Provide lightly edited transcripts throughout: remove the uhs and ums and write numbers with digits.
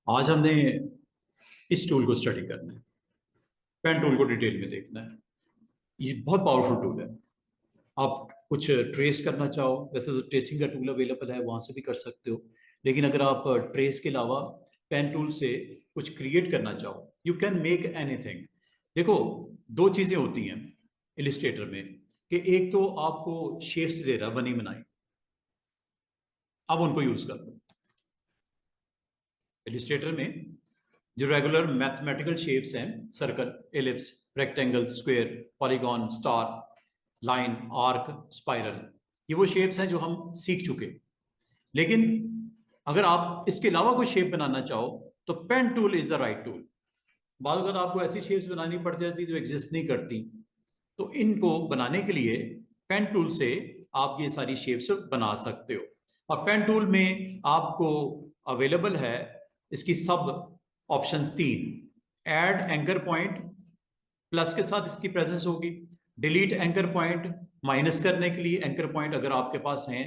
आज हमने इस टूल को स्टडी करना है। पेन टूल को डिटेल में देखना है। ये बहुत पावरफुल टूल है। आप कुछ ट्रेस करना चाहो, वैसे तो ट्रेसिंग का टूल अवेलेबल है, वहां से भी कर सकते हो। लेकिन अगर आप ट्रेस के अलावा पेन टूल से कुछ क्रिएट करना चाहो, यू कैन मेक एनीथिंग। देखो, दो चीजें होती हैं इलिस्ट्रेटर में कि एक तो आपको शेप्स दे रहा है बनी बनाई, अब उनको यूज कर लो। इलिस्ट्रेटर में जो रेगुलर मैथमेटिकल शेप्स हैं, circle, ellipse, rectangle, square, polygon, star, line, arc, spiral, ये वो शेप्स हैं जो हम सीख चुके। लेकिन अगर आप इसके अलावा कोई शेप बनाना चाहो तो pen tool is the right tool. बाद में आपको ऐसी शेप्स बनानी पड़ जाती जो एग्जिस्ट नहीं करती, तो इनको बनाने के लिए पेन टूल से आप ये सारी शेप्स बना सकते हो। और पेन टूल में आपको अवेलेबल है इसकी सब ऑप्शन तीन। ऐड एंकर पॉइंट, प्लस के साथ इसकी प्रेजेंस होगी। डिलीट एंकर पॉइंट, माइनस करने के लिए एंकर पॉइंट अगर आपके पास हैं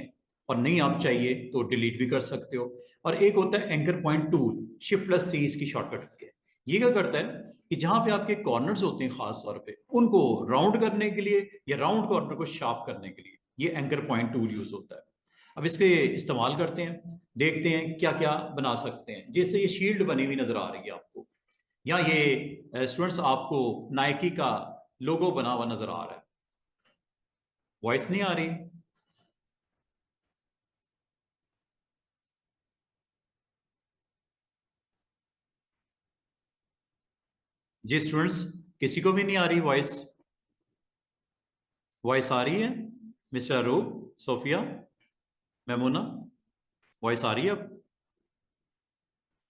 और नहीं आप चाहिए तो डिलीट भी कर सकते हो। और एक होता है anchor point tool, shift plus C इसकी शॉर्टकट है। ये क्या करता है कि जहां पे आपके कॉर्नर्स होते हैं खास तौर पे, उनको राउंड करने के लिए या राउंड कॉर्नर को शार्प करने के लिए ये एंकर पॉइंट टूल यूज होता है। अब इसके इस्तेमाल करते हैं, देखते हैं क्या क्या बना सकते हैं। जैसे ये शील्ड बनी हुई नजर आ रही है आपको, या ये स्टूडेंट्स आपको नाइकी का लोगो बना हुआ नजर आ रहा है। वॉइस नहीं आ रही? जी स्टूडेंट्स, किसी को भी नहीं आ रही वॉइस? वॉइस आ रही है? मिस्टर अरूप, सोफिया, मेमूना, वॉइस आ रही है अब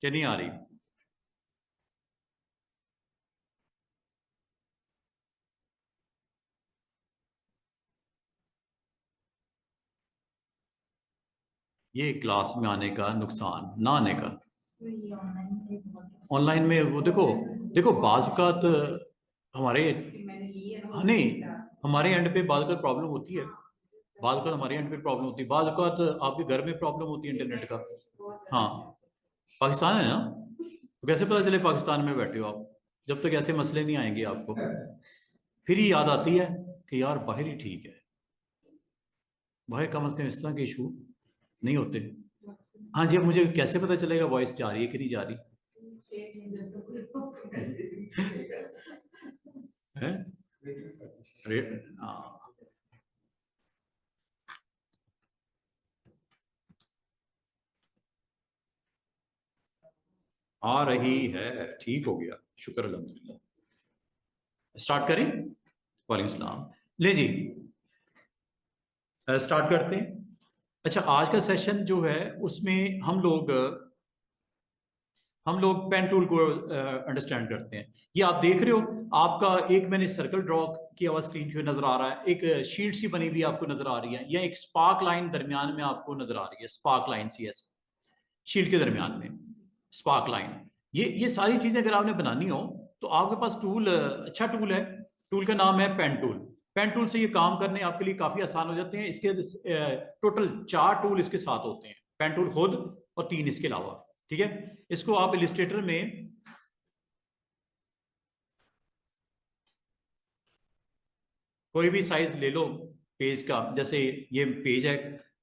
क्या नहीं आ रही? ये क्लास में आने का नुकसान, ना आने का। ऑनलाइन में वो देखो, देखो बाजुकात हमारे, हाँ नहीं, हमारे एंड पे बाजुकात प्रॉब्लम होती है। बाजुकात हमारे एंड पे प्रॉब्लम होती है, बाजुकात आपके घर में प्रॉब्लम होती है इंटरनेट का। हाँ, पाकिस्तान है ना, तो कैसे पता चले पाकिस्तान में बैठे हो आप, जब तक ऐसे मसले नहीं आएंगे आपको। फिर ही याद आती है कि यार बाहर ही ठीक है, बाहर कम से कम इस तरह के इशू नहीं होते। हाँ जी, अब मुझे कैसे पता चलेगा वॉइस जा रही है कि नहीं जा रही है? अरे हाँ, आ रही है, ठीक हो गया, शुक्र अल्हम्दुलिल्लाह। स्टार्ट करें? वालेकुम सलाम। ले जी, स्टार्ट करते हैं। अच्छा, आज का सेशन जो है उसमें हम लोग पेन टूल को अंडरस्टैंड करते हैं। ये आप देख रहे हो, आपका एक मैंने सर्कल ड्रॉ किया हुआ स्क्रीन पे नजर आ रहा है, एक शीट सी बनी हुई आपको नजर आ रही है, या एक स्पार्क लाइन दरमियान में आपको नजर आ रही है, स्पार्क लाइन सी ऐसे शीट के दरमियान में स्पार्क लाइन। ये सारी चीजें अगर आपने बनानी हो तो आपके पास टूल, अच्छा टूल है। टूल का नाम है पेन टूल। पेन टूल से ये काम करने आपके लिए काफी आसान हो जाते हैं। इसके टोटल 4 टूल इसके साथ होते हैं, पेन टूल खुद और 3 इसके अलावा। ठीक है, इसको आप इलिस्ट्रेटर में कोई भी साइज ले लो पेज का। जैसे ये पेज है,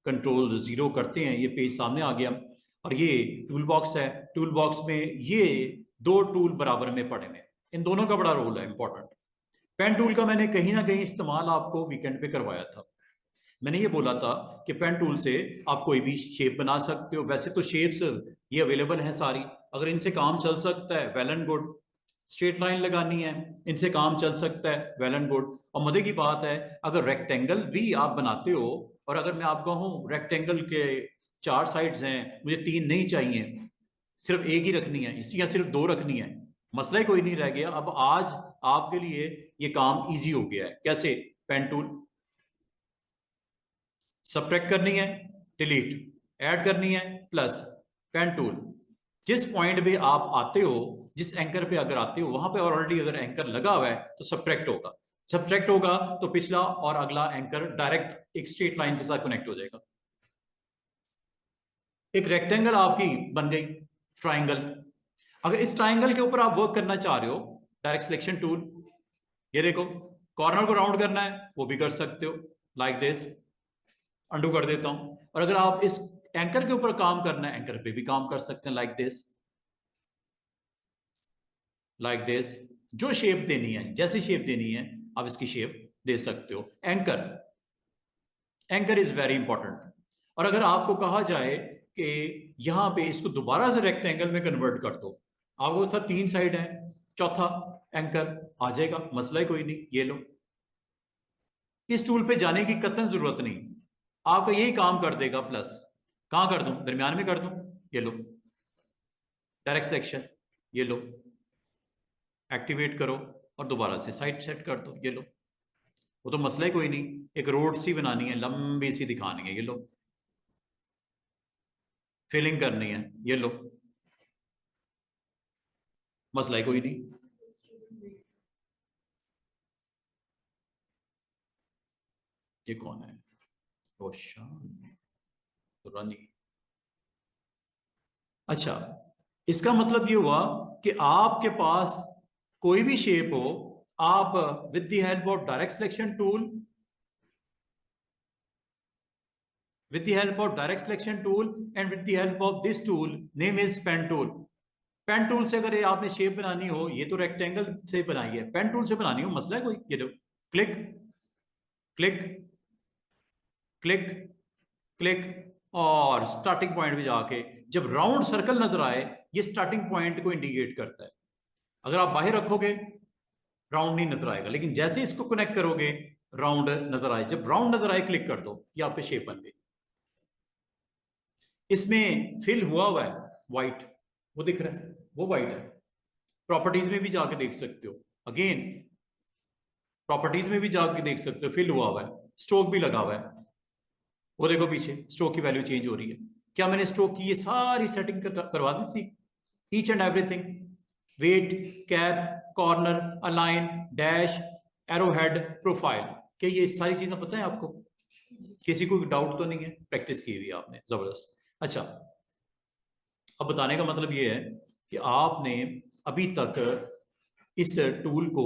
कंट्रोल 0 करते हैं, ये पेज सामने आ गया। और ये टूल बॉक्स है, टूल बॉक्स में ये 2 टूल बराबर में पड़े हैं, इन दोनों का बड़ा रोल है, इंपॉर्टेंट। पेन टूल का मैंने कहीं ना कहीं इस्तेमाल आपको वीकेंड पे करवाया था। मैंने ये बोला था कि पेन टूल से आप कोई भी शेप बना सकते हो। वैसे तो शेप्स ये अवेलेबल हैं सारी, अगर इनसे काम चल सकता है well and good. Straight line लगानी है, इनसे काम चल सकता है, वेल एंड गुड। और मजे की बात है, अगर रेक्टेंगल भी आप बनाते हो, और अगर मैं आपका हूं रेक्टेंगल के 4 साइड्स हैं, मुझे 3 नहीं चाहिए, सिर्फ एक ही रखनी है, इसी या सिर्फ 2 रखनी है, मसला ही कोई नहीं रह गया। अब आज आपके लिए ये काम इजी हो गया है। कैसे? पेन टूल, सब्ट्रैक्ट करनी है, डिलीट, ऐड करनी है, प्लस, पेन टूल। जिस पॉइंट पे आप आते हो, जिस एंकर पे अगर आते हो, वहां पे ऑलरेडी अगर एंकर लगा हुआ है तो सब्ट्रैक्ट होगा। सब्ट्रैक्ट होगा तो पिछला और अगला एंकर डायरेक्ट एक स्ट्रेट लाइन के साथ कनेक्ट हो जाएगा। एक रेक्टेंगल आपकी बन गई, ट्राइंगल। अगर इस ट्राइंगल के ऊपर आप वर्क करना चाह रहे हो, डायरेक्ट सिलेक्शन टूल, ये देखो कॉर्नर को राउंड करना है वो भी कर सकते हो, लाइक दिस। अंडू कर देता हूं। और अगर आप इस एंकर के ऊपर काम करना है, एंकर पे भी काम कर सकते हैं, लाइक दिस, लाइक दिस। जो शेप देनी है, जैसी शेप देनी है आप इसकी शेप दे सकते हो। Anchor, anchor is very important. और अगर आपको कहा जाए कि यहां पे इसको दोबारा से रेक्टेंगल में कन्वर्ट कर दो, आपको सब 3 साइड है, चौथा एंकर आ जाएगा, मसला ही कोई नहीं। ये लो, इस टूल पे जाने की कतई जरूरत नहीं, आपका यही काम कर देगा। प्लस कहां कर दूं, दरमियान में कर दूं, ये लो डायरेक्ट सिलेक्शन, ये लो एक्टिवेट करो और दोबारा से साइड सेट कर दो, ये लो। वो तो मसला ही कोई नहीं, एक रोड सी बनानी है, लंबी सी दिखानी है, ये लो। फिलिंग करनी है, ये लो, मसला ही कोई नहीं। ये कौन है, रोशन रानी। अच्छा, इसका मतलब ये हुआ कि आपके पास कोई भी शेप हो, आप with the help of direct selection tool, with the help of direct selection tool and with the help of this tool name is pen tool। Pen tool से अगर ये आपने शेप बनानी हो, ये तो रेक्टेंगल से बनाई है, पेन टूल से बनानी हो मसला है कोई, ये दो क्लिक क्लिक क्लिक क्लिक, और स्टार्टिंग पॉइंट पे जाके जब राउंड सर्कल नजर आए, ये स्टार्टिंग पॉइंट को इंडिकेट करता है। अगर आप बाहर रखोगे राउंड नहीं नजर आएगा, लेकिन जैसे इसको कनेक्ट करोगे राउंड नजर आए। जब राउंड नजर आए क्लिक कर दो, ये आपके शेप बन गई। इसमें फिल हुआ है व्हाइट, वो दिख रहा है, वो व्हाइट है। प्रॉपर्टीज में भी जाके देख सकते हो, अगेन प्रॉपर्टीज में भी जाके देख सकते हो, फिल हुआ है, स्ट्रोक भी लगा हुआ है। वो देखो पीछे स्ट्रोक की वैल्यू चेंज हो रही है। क्या मैंने स्ट्रोक की ये सारी सेटिंग करवा दी थी, each and everything, weight, cap, corner, align, dash, arrow head, profile. क्या ये सारी चीजें पता है आपको? किसी को डाउट तो नहीं है? प्रैक्टिस की हुई आपने जबरदस्त। अच्छा, अब बताने का मतलब ये है कि आपने अभी तक इस टूल को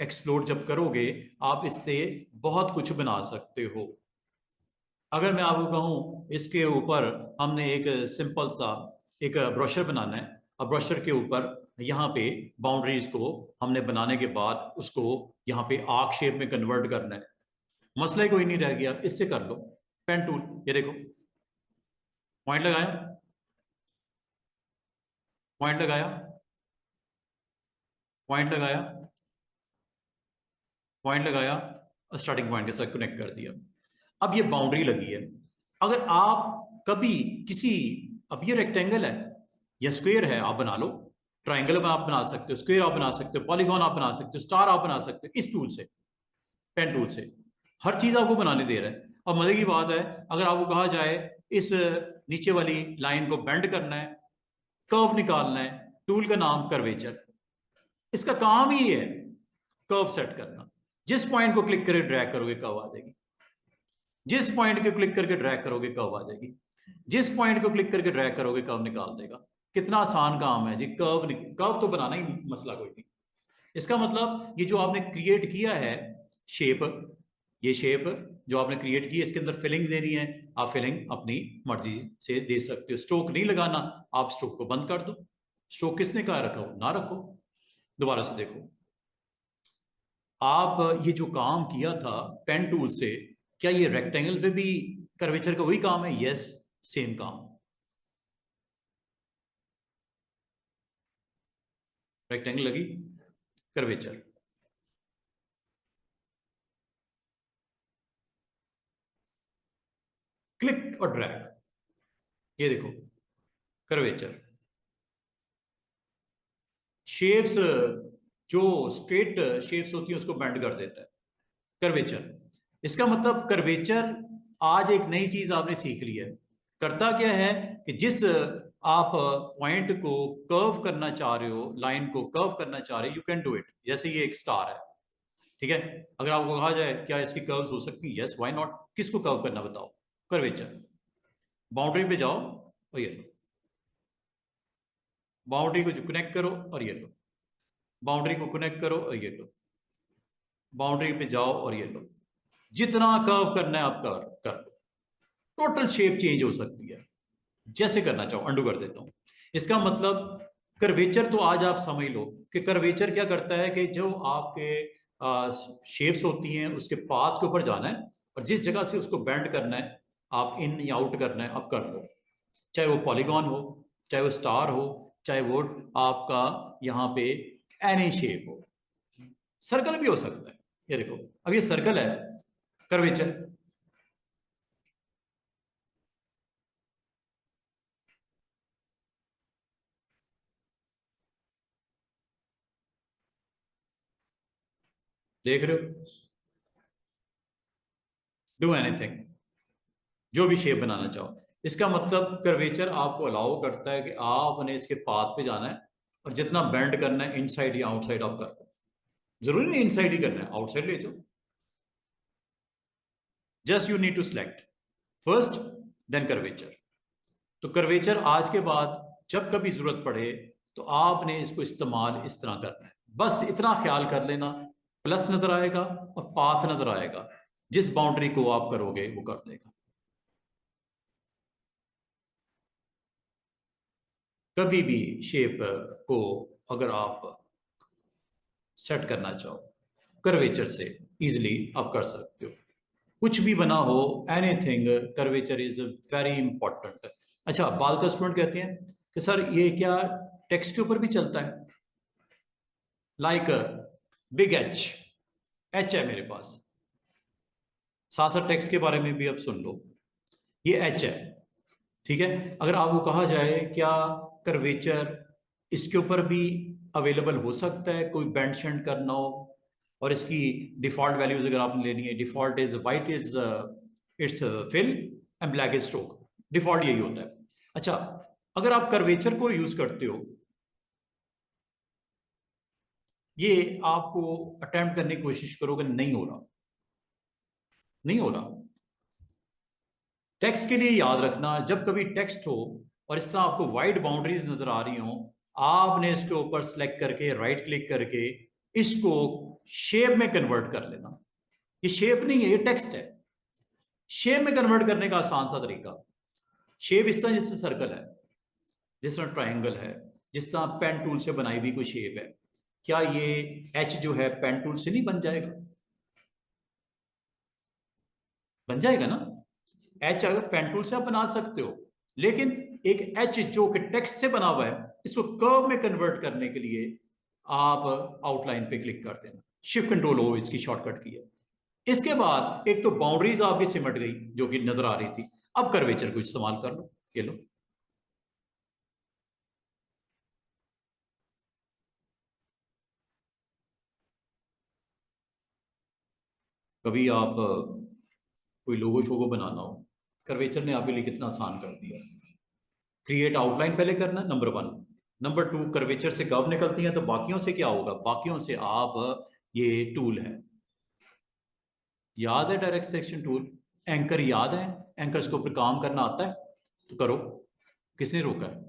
एक्सप्लोर जब करोगे, आप इससे बहुत कुछ बना सकते हो। अगर मैं आपको कहूं इसके ऊपर हमने एक सिंपल सा एक ब्रोशर बनाना है, और ब्रोशर के ऊपर यहाँ पे बाउंड्रीज को हमने बनाने के बाद उसको यहाँ पे आर्क शेप में कन्वर्ट करना है, मसला ही कोई नहीं रह गया, इससे कर लो। पेन टूल, ये देखो पॉइंट लगाया, पॉइंट लगाया, पॉइंट लगाया, पॉइंट लगाया, स्टार्टिंग पॉइंट के साथ कनेक्ट कर दिया। अब ये बाउंड्री लगी है। अगर आप कभी किसी, अब ये रेक्टेंगल है या स्क्वायर है, आप बना लो, ट्राइंगल में आप बना सकते हो, स्क्वायर आप बना सकते हो, पॉलीगॉन आप बना सकते हो, स्टार आप बना सकते हो इस टूल से, पेन टूल से। हर चीज आपको बनाने दे रहा है। अब मजे की बात है, अगर आपको कहा जाए इस नीचे वाली लाइन को बेंड करना है, कर्व निकालना है, टूल का नाम कर्वेचर, इसका काम ही है कर्व सेट करना। जिस पॉइंट को क्लिक करके ड्रैग करोगे कर्व आ जाएगी, जिस पॉइंट को क्लिक करके ड्रैग करोगे कर्व आ जाएगी, जिस पॉइंट को क्लिक करके ड्रैग करोगे कर्व निकाल देगा। कितना आसान काम है जी, कर्व कर्व तो बनाना ही मसला कोई नहीं। इसका मतलब ये जो आपने क्रिएट किया है शेप, ये शेप जो आपने क्रिएट की है, इसके अंदर फिलिंग देनी है, आप फिलिंग अपनी मर्जी से दे सकते हो। स्ट्रोक नहीं लगाना, आप स्ट्रोक को बंद कर दो। स्ट्रोक किसने कहा रखो, ना रखो। दोबारा से देखो, आप ये जो काम किया था पेन टूल से, क्या ये रेक्टेंगल पे भी कर्वेचर का वही काम है? यस, सेम काम। रेक्टेंगल लगी, कर्वेचर, क्लिक और ड्रैग, ये देखो कर्वेचर। शेप्स, जो स्ट्रेट शेप्स होती है उसको बेंड कर देता है कर्वेचर। इसका मतलब कर्वेचर आज एक नई चीज आपने सीख ली है। करता क्या है कि जिस आप पॉइंट को कर्व करना चाह रहे हो, लाइन को कर्व करना चाह रहे हो, यू कैन डू इट। जैसे ये एक स्टार है, ठीक है, अगर आपको कहा जाए क्या इसकी कर्व्स हो सकती है, यस, व्हाई नॉट। किसको कर्व करना बताओ, कर्वेचर। बाउंड्री पे जाओ और ये लो, बाउंड्री को जो कनेक्ट करो और ये लो, बाउंड्री को कनेक्ट करो और ये लो, बाउंड्री पे जाओ और ये लो। जितना कर्व करना है आप कर लो। टोटल शेप चेंज हो सकती है, जैसे करना चाहो। अंडू कर देता हूं। इसका मतलब कर्वेचर तो आज आप समझ लो कि कर्वेचर क्या करता है कि जो आपके शेप्स होती हैं उसके पाथ के ऊपर जाना है और जिस जगह से उसको बेंड करना है, आप इन या आउट करना है, आप कर लो। चाहे वो पॉलीगॉन हो, चाहे वो स्टार हो, चाहे वो आपका यहाँ पे एनी शेप हो। सर्कल भी हो सकता है। ये देखो, अब ये सर्कल है, कर्वेचर। देख रहे हो, डू एनीथिंग, जो भी शेप बनाना चाहो। इसका मतलब कर्वेचर आपको अलाउ करता है कि आपने इसके पाथ पे जाना है और जितना बेंड करना है इनसाइड या आउटसाइड आप कर लो। जरूरी नहीं इनसाइड ही करना है, आउटसाइड ले जाओ। Just you need to select first, then curvature. तो कर्वेचर आज के बाद जब कभी जरूरत पड़े तो आपने इसको इस्तेमाल इस तरह करना है। बस इतना ख्याल कर लेना, प्लस नजर आएगा और पाथ नजर आएगा, जिस बाउंड्री को आप करोगे वो कर देगा। कभी भी शेप को अगर आप सेट करना चाहो कर्वेचर से इजिली आप कर सकते हो। कुछ भी बना हो, anything, curvature is very important. अच्छा, बाल का स्टूडेंट कहते हैं कि सर ये क्या टेक्स्ट के ऊपर भी चलता है? लाइक बिग एच, एच है मेरे पास, साथ साथ टेक्स्ट के बारे में भी अब सुन लो। ये एच है, ठीक है। अगर आपको कहा जाए क्या कर्वेचर इसके ऊपर भी अवेलेबल हो सकता है, कोई बेंड शेंड करना हो और इसकी डिफॉल्ट वैल्यूज अगर आपने लेनी है, default is white is it's fill and black is stroke, default यही होता है। अच्छा, अगर आप कर्वेचर को यूज करते हो, ये आपको अटेम्प्ट करने की कोशिश करोगे, नहीं हो रहा, नहीं हो रहा। टेक्स्ट के लिए याद रखना, जब कभी टेक्स्ट हो और इस तरह आपको वाइड बाउंड्रीज नजर आ रही हो, आपने इसके ऊपर सेलेक्ट करके राइट क्लिक करके इसको शेप में कन्वर्ट कर लेना। ये शेप नहीं है, ये टेक्स्ट है। शेप में कन्वर्ट करने का आसान सा तरीका, शेप इस तरह जैसे सर्कल है, जिस तरह ट्राइंगल है, जिस तरह पेन टूल से बनाई हुई कोई शेप है, क्या ये एच जो है पेन टूल से नहीं बन जाएगा? बन जाएगा ना। एच अगर पेन टूल से आप बना सकते हो, लेकिन एक एच जो कि टेक्स्ट से बना हुआ है, इसको कर्व में कन्वर्ट करने के लिए आप आउटलाइन पे क्लिक कर देना। शिफ्ट कंट्रोल हो इसकी शॉर्टकट की है। इसके बाद एक तो बाउंड्रीज आपकी सिमट गई जो कि नजर आ रही थी, अब कर्वेचर को इस्तेमाल कर लो। ये लो, कभी आप कोई लोगो शोगो बनाना हो, कर्वेचर ने आपके लिए कितना आसान कर दिया। क्रिएट आउटलाइन पहले करना, number one. Number two, curvature से कर्व निकलती हैं तो बाकियों से क्या होगा? बाकियों से आप ये टूल है, याद है डायरेक्ट सेक्शन टूल, एंकर याद है? एंकर्स के ऊपर काम करना आता है तो करो, किसने रोका है?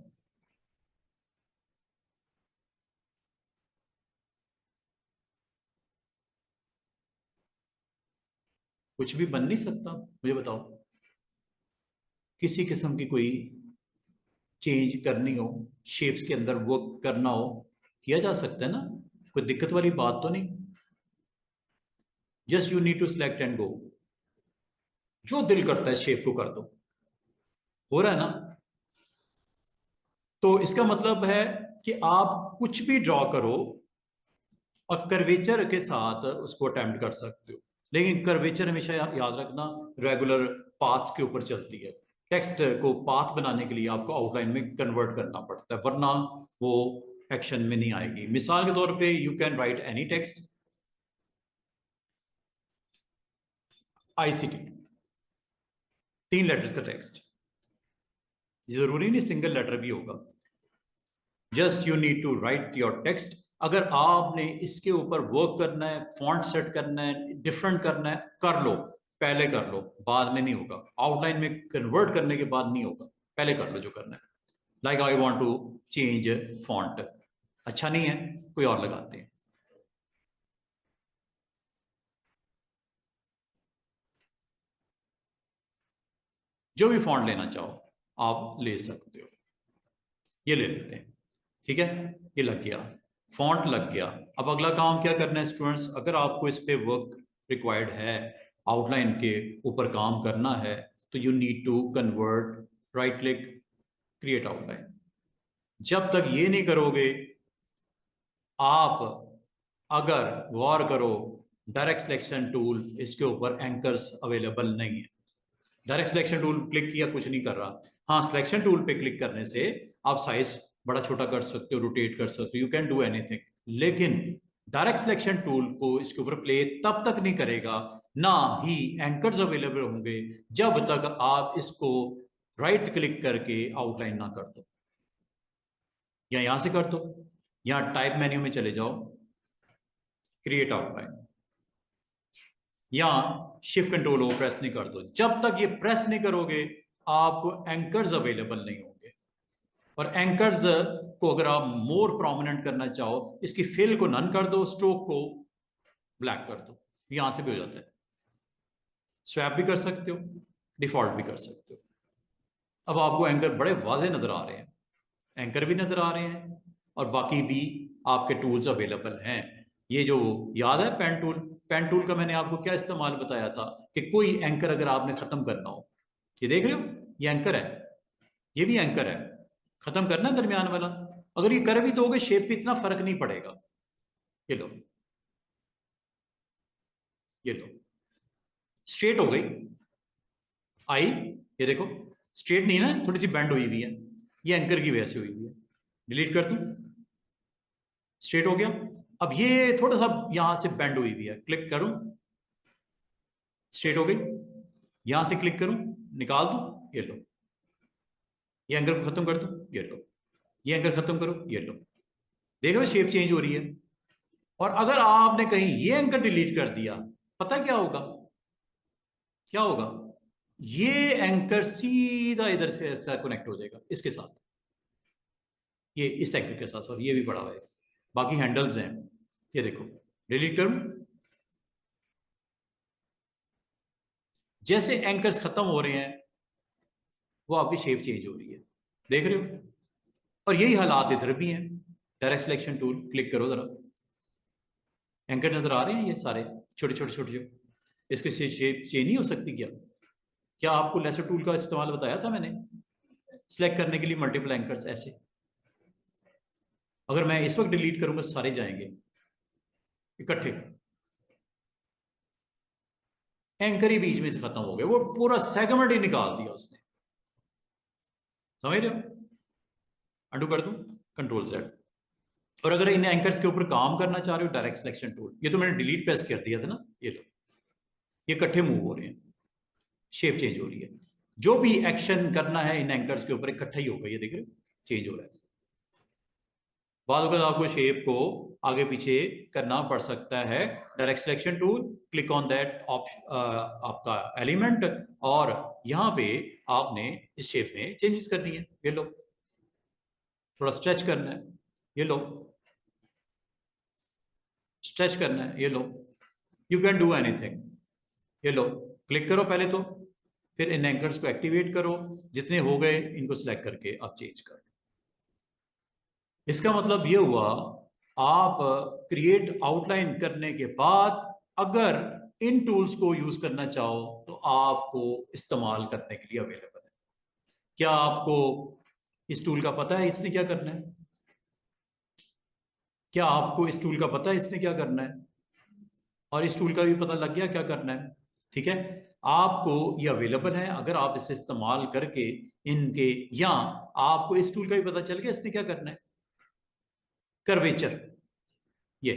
कुछ भी बन नहीं सकता? मुझे बताओ, किसी किस्म की कोई चेंज करनी हो, शेप्स के अंदर वर्क करना हो, किया जा सकता है ना, कोई दिक्कत वाली बात तो नहीं। Just you need to select and go, जो दिल करता है शेप को कर दो। हो रहा है ना? तो इसका मतलब है कि आप कुछ भी ड्रॉ करो और कर्वेचर के साथ उसको अटेम्प्ट कर सकते हो, लेकिन कर्वेचर हमेशा याद रखना रेगुलर पाथ्स के ऊपर चलती है। टेक्स्ट को पाथ बनाने के लिए आपको आउटलाइन में कन्वर्ट करना पड़ता है, वरना वो एक्शन में नहीं आएगी। मिसाल के तौर पे you can write any text, ICT, 3 letters का टेक्स्ट, जरूरी नहीं सिंगल लेटर भी होगा। Just you need to write your text. अगर आपने इसके ऊपर वर्क करना है, फॉन्ट सेट करना है, डिफरेंट करना है, कर लो, पहले कर लो, बाद में नहीं होगा। आउटलाइन में कन्वर्ट करने के बाद नहीं होगा, पहले कर लो जो करना है। Like I want to change font, अच्छा नहीं है कोई और लगाते हैं। जो भी फॉन्ट लेना चाहो आप ले सकते हो, ये ले लेते हैं, ठीक है, ये लग गया, फॉन्ट लग गया। अब अगला काम क्या करना है स्टूडेंट्स, अगर आपको इस पे वर्क रिक्वायर्ड है, आउटलाइन के ऊपर काम करना है, तो you need to convert, right click, create outline. जब तक ये नहीं करोगे, आप अगर गौर करो, डायरेक्ट सिलेक्शन टूल इसके ऊपर एंकर्स अवेलेबल नहीं है। डायरेक्ट सिलेक्शन टूल क्लिक किया कुछ नहीं कर रहा। हाँ, सिलेक्शन टूल पे क्लिक करने से आप साइज बड़ा छोटा कर सकते हो, रोटेट कर सकते हो, यू कैन डू एनीथिंग, लेकिन डायरेक्ट सिलेक्शन टूल को इसके ऊपर प्ले तब तक नहीं करेगा, ना ही एंकर्स अवेलेबल होंगे, जब तक आप इसको राइट क्लिक करके आउटलाइन ना कर दो, या यहां से कर दो, यहां टाइप मेन्यू में चले जाओ, क्रिएट आउटलाइन, या शिफ्ट कंट्रोल ओ प्रेस नहीं कर दो। जब तक ये प्रेस नहीं करोगे आपको एंकर्स अवेलेबल नहीं होंगे। और एंकर्स को अगर आप मोर प्रोमिनेंट करना चाहो, इसकी फिल को नन कर दो, स्ट्रोक को ब्लैक कर दो, यहां से भी हो जाता है। स्वैप भी कर सकते हो, डिफॉल्ट भी कर सकते हो। अब आपको एंकर बड़े वाजे नजर आ रहे हैं, एंकर भी नजर आ रहे हैं और बाकी भी आपके टूल्स अवेलेबल हैं। ये जो याद है पेन टूल, पेन टूल का मैंने आपको क्या इस्तेमाल बताया था कि कोई एंकर अगर आपने खत्म करना हो, ये देख रहे हो, ये एंकर है, ये भी एंकर है, खत्म करना है दरमियान वाला, अगर ये कर भी दोगे शेप पे इतना फर्क नहीं पड़ेगा। ये लो, ये लो, स्ट्रेट हो गई, आई, ये देखो स्ट्रेट नहीं है ना, थोड़ी सी बेंड हुई हुई है, ये एंकर की वजह से हुई हुई है। डिलीट कर दूं, स्ट्रेट हो गया। अब ये थोड़ा सा यहां से बेंड हुई हुई है, क्लिक करूं, स्ट्रेट हो गई, यहां से क्लिक करूं, निकाल दूं, ये लो, ये एंकर को खत्म कर दूं, ये लो, ये एंकर खत्म करो, ये लो, देख रहे हो शेप चेंज हो रही है। और अगर आपने कहीं ये एंकर डिलीट कर दिया, पता है क्या होगा, क्या होगा, ये एंकर सीधा इधर से ऐसा कनेक्ट हो जाएगा इसके साथ, ये इस एंकर के साथ, सॉरी ये भी बड़ा हुआ है, बाकी हैंडल्स हैं, ये देखो, डिलीट करूं, जैसे एंकर्स खत्म हो रहे हैं वो आपकी शेप चेंज हो रही है, देख रहे हो। और यही हालात इधर भी हैं, डायरेक्ट सिलेक्शन टूल क्लिक करो जरा, एंकर नजर आ रहे हैं ये सारे छोटे छोटे छोटे छोटे, इसके से शेप चेंज नहीं हो सकती क्या? क्या आपको लेसर टूल का इस्तेमाल बताया था मैंने, सिलेक्ट करने के लिए मल्टीपल एंकर्स ऐसे, अगर मैं इस वक्त डिलीट करूंगा सारे जाएंगे इकट्ठे, एंकर ही बीच में से खत्म हो गया, वो पूरा सेगमेंट ही निकाल दिया उसने, समझ रहे हो। अंडू कर दूं, कंट्रोल जेड। और अगर इन एंकर्स के ऊपर काम करना चाह रहे हो, डायरेक्ट सिलेक्शन टूल, ये तो मैंने डिलीट प्रेस कर दिया था ना, ये लो, ये इकट्ठे मूव हो रहे हैं, शेप चेंज हो रही है, जो भी एक्शन करना है इन एंकर्स के ऊपर इकट्ठा ही होगा, ये देख रहे हो चेंज हो रहा है। बाद में आपको शेप को आगे पीछे करना पड़ सकता है, direct selection tool, click on that आपका एलिमेंट, और यहां पे आपने इस शेप में चेंजेस करनी है, ये लो, थोड़ा स्ट्रेच करना है, ये लो, स्ट्रेच करना है, ये लो, यू कैन डू एनीथिंग, ये लो, क्लिक करो पहले तो, फिर इन एंकर्स को एक्टिवेट करो, जितने हो गए इनको सिलेक्ट करके आप चेंज कर। इसका मतलब ये हुआ, आप क्रिएट आउटलाइन करने के बाद अगर इन टूल्स को यूज करना चाहो तो आपको इस्तेमाल करने के लिए अवेलेबल है। क्या आपको इस टूल का पता है इसने क्या करना है? क्या आपको इस टूल का पता है इसने क्या करना है? और इस टूल का भी पता लग गया क्या करना है, ठीक है। आपको ये अवेलेबल है, अगर आप इसे इस्तेमाल करके इनके, या आपको इस टूल का भी पता चल गया इसने क्या करना है, कर्वेचर, ये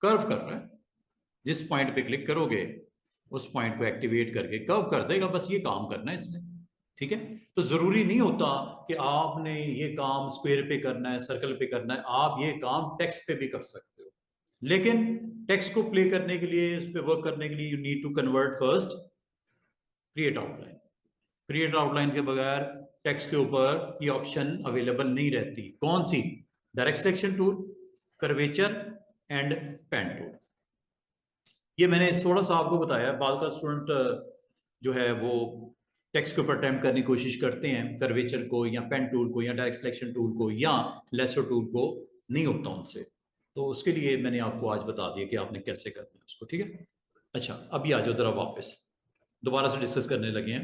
कर्व कर रहा है, जिस पॉइंट पे क्लिक करोगे उस पॉइंट को एक्टिवेट करके कर्व कर देगा, बस ये काम करना है इसने, ठीक है। तो जरूरी नहीं होता कि आपने ये काम स्क्वायर पे करना है, सर्कल पे करना है, आप ये काम टेक्स्ट पे भी कर सकते हो, लेकिन टेक्स्ट को प्ले करने के लिए, उस पर वर्क करने के लिए you need to convert first create outline. Create outline के बगैर टेक्स्ट के ऊपर ये ऑप्शन अवेलेबल नहीं रहती। कौन सी? Direct selection tool, curvature and pen tool. ये मैंने थोड़ा सा आपको बताया। बाद का स्टूडेंट जो है वो टेक्स्ट के ऊपर अटेम्प्ट करने की कोशिश करते हैं, कर्वेचर को या पेन टूल को या डायरेक्ट सिलेक्शन टूल को या लेसो टूल को नहीं होता उनसे। तो उसके लिए मैंने आपको आज बता दिया कि आपने कैसे करना है उसको, ठीक है। अच्छा, अभी आ जाओ जरा वापस, दोबारा से डिस्कस करने लगे हैं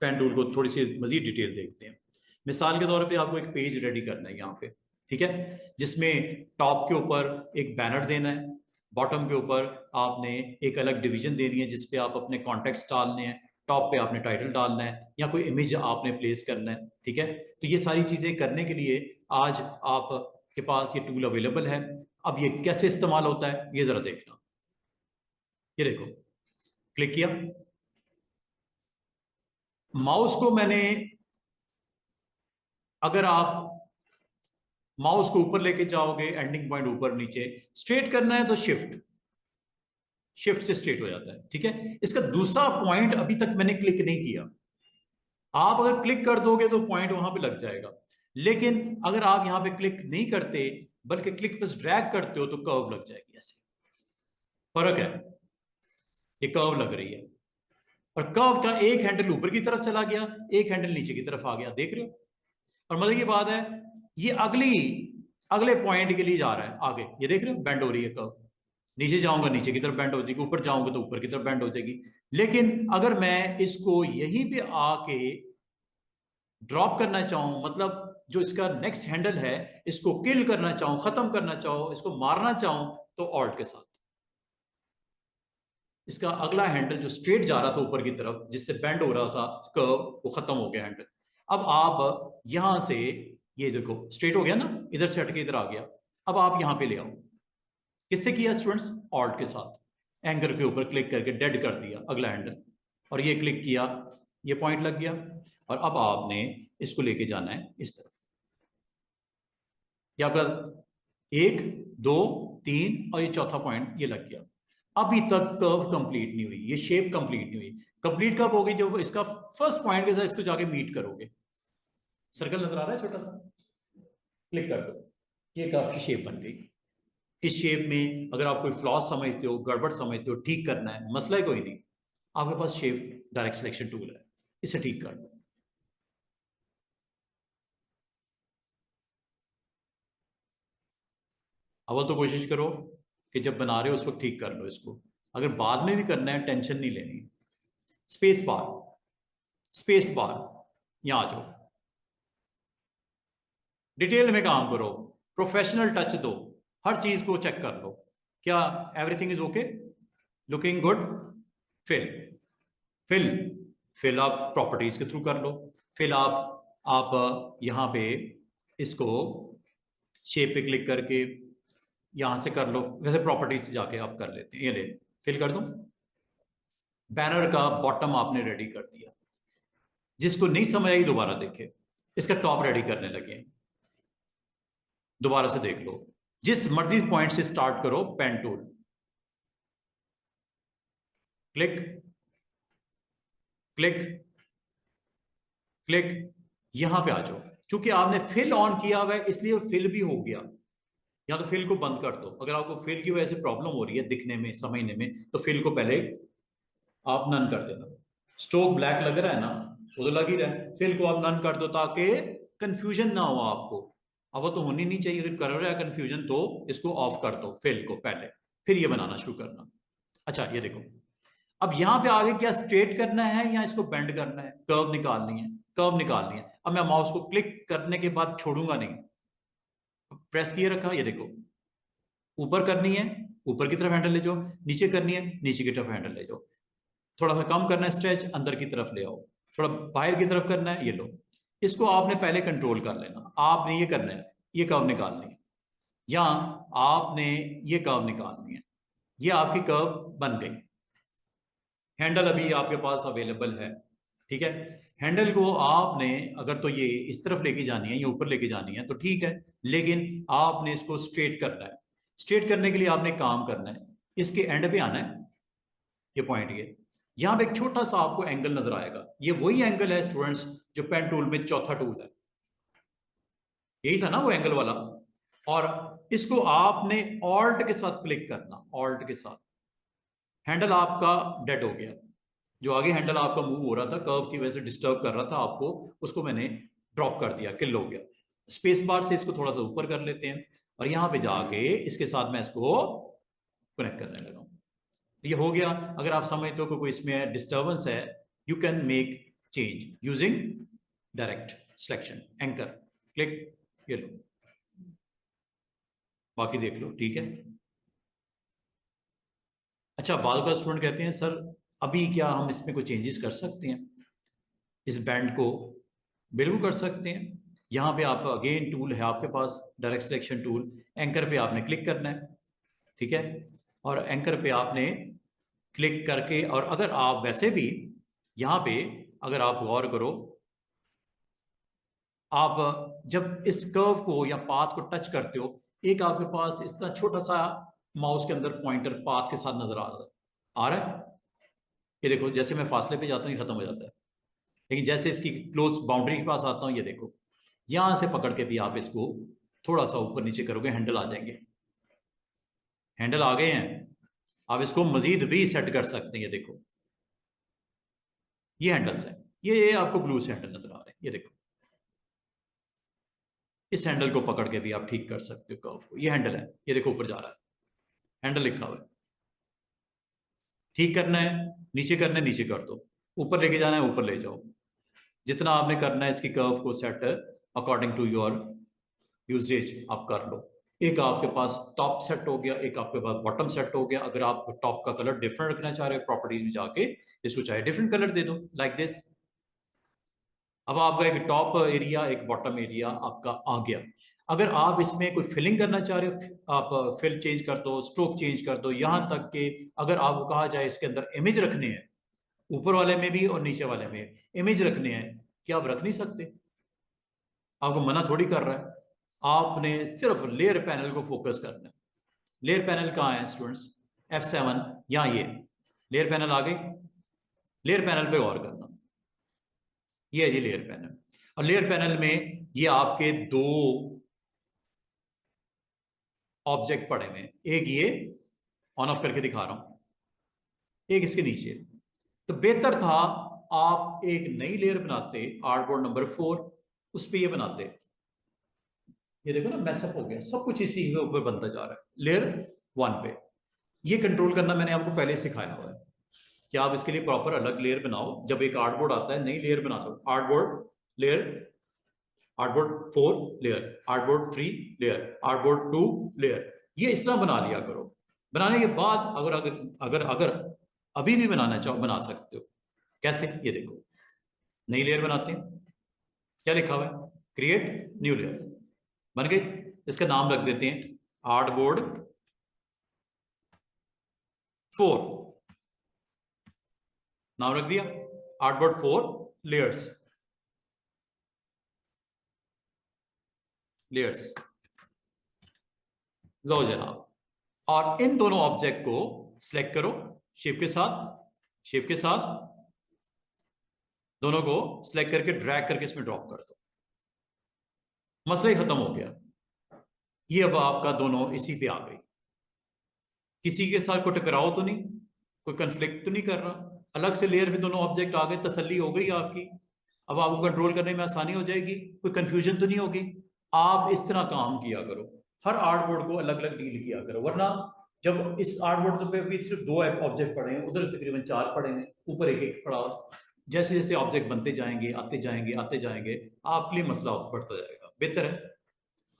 पेन टूल को, थोड़ी सी मजीद डिटेल देखते हैं। मिसाल के तौर पे आपको एक पेज रेडी करना है यहाँ पे, ठीक है, जिसमें टॉप के ऊपर एक बैनर देना है, बॉटम के ऊपर आपने एक अलग डिवीजन देनी है जिसपे आप अपने कॉन्टेक्स्ट डालने हैं, टॉप पे आपने टाइटल डालना है या कोई इमेज आपने प्लेस करना है, ठीक है। तो ये सारी चीजें करने के लिए आज आपके पास ये टूल अवेलेबल है। अब ये कैसे इस्तेमाल होता है ये जरा देखना। ये देखो, क्लिक किया, माउस को मैंने, अगर आप माउस को ऊपर लेके जाओगे, एंडिंग पॉइंट ऊपर नीचे स्ट्रेट करना है तो शिफ्ट, शिफ्ट से स्ट्रेट हो जाता है, ठीक है। इसका दूसरा पॉइंट अभी तक मैंने क्लिक नहीं किया। आप अगर क्लिक कर दोगे तो पॉइंट वहां पे लग जाएगा, लेकिन अगर आप यहां पे क्लिक नहीं करते बल्कि क्लिक बस ड्रैग करते हो तो कर्व लग जाएगी। ऐसे फर्क है, ये कर्व लग रही है और कर्व का एक हैंडल ऊपर की तरफ चला गया, एक हैंडल नीचे की तरफ आ गया, देख रहे हो। और मजे की बात है, ये अगले पॉइंट के लिए जा रहा है आगे, ये देख रहे हो, बेंड हो रही है कर्व। नीचे जाऊंगा नीचे की तरफ बेंड हो जाएगी, ऊपर जाऊंगा तो ऊपर की तरफ बेंड हो जाएगी। लेकिन अगर मैं इसको यहीं पे आके ड्रॉप करना चाहूं, मतलब जो इसका नेक्स्ट हैंडल है इसको किल करना चाहूं, खत्म करना चाहूं, इसको मारना चाहूं, तो ऑल्ट के साथ इसका अगला हैंडल जो स्ट्रेट जा रहा था ऊपर की तरफ, जिससे बेंड हो रहा था कर्व, वो खत्म हो गया हैंडल। अब आप यहां से, ये देखो स्ट्रेट हो गया ना, इधर से हटके इधर आ गया। अब आप यहां पे ले आओ, किससे किया स्टूडेंट्स? ऑल्ट के साथ। एंकर के ऊपर क्लिक करके डेड कर दिया अगला हैंडल, और ये क्लिक किया, ये पॉइंट लग गया। और अब आपने इसको लेके जाना है इस तरफ। ये आपका 1 2 3 और ये चौथा पॉइंट ये लग गया। अभी तक कर्व कंप्लीट नहीं हुई, ये शेप कंप्लीट नहीं हुई। कंप्लीट कब होगी? जब इसका फर्स्ट पॉइंट के साथ इसको जाके मीट करोगे। सर्कल नजर आ रहा है छोटा सा, क्लिक कर दो, ये आपकी शेप बन गई। इस शेप में अगर आप कोई फ्लॉस समझते हो, गड़बड़ समझते हो, ठीक करना है, मसला ही कोई नहीं, आपके पास शेप डायरेक्ट सिलेक्शन टूल है, इसे ठीक कर दो। अव्वल तो कोशिश करो कि जब बना रहे हो उस वक्त ठीक कर लो इसको। अगर बाद में भी करना है टेंशन नहीं लेनी। स्पेस बार, स्पेस बार, यहां आ जाओ, डिटेल में काम करो, प्रोफेशनल टच दो, हर चीज को चेक कर लो, क्या everything is okay, looking good. Fill, fill, fill आप प्रॉपर्टीज के थ्रू कर लो। फिल आप यहां पे इसको शेप पे क्लिक करके यहां से कर लो, वैसे प्रॉपर्टीज से जाके आप कर लेते हैं। ये ले, फिल कर दो। बैनर का बॉटम आपने रेडी कर दिया। जिसको नहीं समझ आई दोबारा देखे, इसका टॉप रेडी करने लगे, दोबारा से देख लो। जिस मर्जी पॉइंट से स्टार्ट करो, pen tool, click click click, यहां पे आ जाओ। क्योंकि आपने फिल ऑन किया हुआ है इसलिए फिल भी हो गया। या तो फिल को बंद कर दो, अगर आपको फिल की वजह से प्रॉब्लम हो रही है दिखने में, समझने में, तो फिल को पहले आप नन कर देना। स्ट्रोक ब्लैक लग रहा है ना, वो तो लग ही रहा है, फिल को आप नन कर दो ताकि कंफ्यूजन ना हो आपको। अब वो तो होनी नहीं चाहिए, अगर कर रहा है कंफ्यूजन तो इसको ऑफ कर दो फिल को पहले, फिर ये बनाना शुरू करना। अच्छा ये देखो, अब यहां पे आगे क्या स्ट्रेट करना है या इसको बेंड करना है, कर्व निकालनी है, कर्व निकालनी है। अब मैं माउस को क्लिक करने के बाद छोड़ूंगा नहीं, प्रेस किए रखा, ये देखो, ऊपर करनी है ऊपर की तरफ हैंडल ले जाओ, नीचे करनी है नीचे की तरफ हैंडल ले जाओ, थोड़ा सा कम करना है स्ट्रेच, अंदर की तरफ ले आओ, थोड़ा बाहर की तरफ करना है, ये लो। इसको आपने पहले कंट्रोल कर लेना, आपने ये करना है, ये कर्व निकालनी है, या आपने ये कर्व निकालनी है। ये आपकी कर्व बन गई। हैंडल अभी आपके पास अवेलेबल है, ठीक है। हैंडल को आपने अगर तो ये इस तरफ लेके जानी है या ऊपर लेके जानी है तो ठीक है, लेकिन आपने इसको स्ट्रेट करना है। स्ट्रेट करने के लिए आपने काम करना है, इसके एंड पे आना है, ये पॉइंट ये यहां पे एक छोटा सा आपको एंगल नजर आएगा, ये वही एंगल है स्टूडेंट्स जो पेन टूल में चौथा टूल है, यही था ना वो एंगल वाला। और इसको आपने ऑल्ट के साथ क्लिक करना, ऑल्ट के साथ। हैंडल आपका डेड हो गया, जो आगे हैंडल आपका मूव हो रहा था कर्व की वजह से डिस्टर्ब कर रहा था आपको, उसको मैंने ड्रॉप कर दिया, किल हो गया। स्पेस बार से इसको थोड़ा सा ऊपर कर लेते हैं और यहां पे जाके इसके साथ मैं इसको कनेक्ट करने लगा हूं, ये हो गया। अगर आप समझते हो कि कोई इसमें डिस्टर्बेंस है, you can make change using direct selection, anchor click, ये लो, बाकी देख लो, ठीक है। अच्छा, बाद का स्टूडेंट कहते हैं सर अभी क्या हम इसमें कोई चेंजेस कर सकते हैं इस बैंड को? बिल्कुल कर सकते हैं। यहाँ पे आप अगेन टूल है आपके पास, डायरेक्ट सिलेक्शन टूल, एंकर पे आपने क्लिक करना है, ठीक है। और एंकर पे आपने क्लिक करके, और अगर आप वैसे भी यहाँ पे अगर आप गौर करो, आप जब इस कर्व को या पाथ को टच करते हो, एक आपके पास इस तरह छोटा सा माउस के अंदर पॉइंटर पाथ के साथ नजर आ रहा है। ये देखो, जैसे मैं फासले पे जाता हूँ ये खत्म हो जाता है, लेकिन जैसे इसकी क्लोज बाउंड्री के पास आता हूँ, ये देखो यहां से पकड़ के भी आप इसको थोड़ा सा ऊपर नीचे करोगे, हैंडल आ जाएंगे, हैंडल आ गए हैं। आप इसको मजीद भी सेट कर सकते हैं, ये देखो ये हैंडल्स हैं, ये आपको ब्लू से हैंडल नजर आ रहे हैं, ये देखो इस हैंडल को पकड़ के भी आप ठीक कर सकते हो कर्व को, ये हैंडल है, ये देखो ऊपर जा रहा है, हैंडल लिखा हुआ है। ठीक करना है, नीचे करना है नीचे कर दो, ऊपर लेके जाना है ऊपर ले जाओ, जितना आपने करना है इसकी कर्व को set according to your usage आप कर लो। एक आपके पास टॉप सेट हो गया, एक आपके पास बॉटम सेट हो गया। अगर आप टॉप का कलर डिफरेंट रखना चाह रहे हो, प्रॉपर्टीज में जाके इसको चाहे डिफरेंट कलर दे दो, लाइक दिस। अब आपका एक टॉप एरिया एक बॉटम एरिया आपका आ गया। अगर आप इसमें कोई फिलिंग करना चाह रहे हो, आप फिल चेंज कर दो, स्ट्रोक चेंज कर दो, यहां तक कि अगर आपको कहा जाए इसके अंदर इमेज रखने हैं, ऊपर वाले में भी और नीचे वाले में इमेज रखने हैं, क्या आप रख नहीं सकते? आपको मना थोड़ी कर रहा है, आपने सिर्फ लेयर पैनल को फोकस करना है। लेयर पैनल कहाँ है स्टूडेंट्स? F7, यहाँ ये लेयर पैनल आ गई, लेयर पैनल पे गौर करना, ये है जी लेयर पैनल। और लेयर पैनल में ये आपके दो ऑब्जेक्ट पड़े हुए, एक ये ऑन ऑफ करके दिखा रहा हूं, एक इसके नीचे। तो बेहतर था आप एक नई लेयर बनाते, आर्टबोर्ड नंबर 4, उस पर ये बनाते। ये देखो ना मैसअप हो गया, सब कुछ इसी में ऊपर बनता जा रहा है लेयर 1 पे। ये कंट्रोल करना मैंने आपको पहले सिखाया हुआ है कि आप इसके लिए प्रॉपर अलग लेयर बनाओ। जब एक आर्टबोर्ड आता है नई लेयर बना लो, artboard layer, artboard 4 layer, artboard 3 layer, artboard 2 layer, ये इस तरह बना लिया करो। बनाने के बाद अगर अगर अगर अगर अभी भी बनाना चाहो बना सकते हो। कैसे? ये देखो नई लेयर बनाते हैं, क्या लिखा हुआ है? क्रिएट न्यू लेयर, बन गई। इसका नाम रख देते हैं आर्टबोर्ड 4, नाम रख दिया आर्टबोर्ड 4 लेयर्स, लेयर्स लो जनाब। और इन दोनों ऑब्जेक्ट को सिलेक्ट करो शेप के साथ, शेप के साथ दोनों को सिलेक्ट करके ड्रैग करके इसमें ड्रॉप कर दो, मसला ही खत्म हो गया। ये अब आपका दोनों इसी पे आ गई, किसी के साथ कोई टकराव तो नहीं, कोई कंफ्लिक्ट तो नहीं कर रहा, अलग से लेयर में दोनों ऑब्जेक्ट आ गए, तसल्ली हो गई आपकी। अब आपको कंट्रोल करने में आसानी हो जाएगी, कोई कंफ्यूजन तो नहीं होगी। आप इस तरह काम किया करो, हर आर्टबोर्ड को अलग अलग डील किया करो, वरना जब इस आर्टबोर्ड पे भी सिर्फ 2 ऑब्जेक्ट पड़े हैं, उधर तकरीबन 4 पड़े हैं, ऊपर एक एक पड़ा। जैसे जैसे ऑब्जेक्ट बनते जाएंगे आते जाएंगे आते जाएंगे, आपके लिए मसला बढ़ता जाएगा। बेहतर है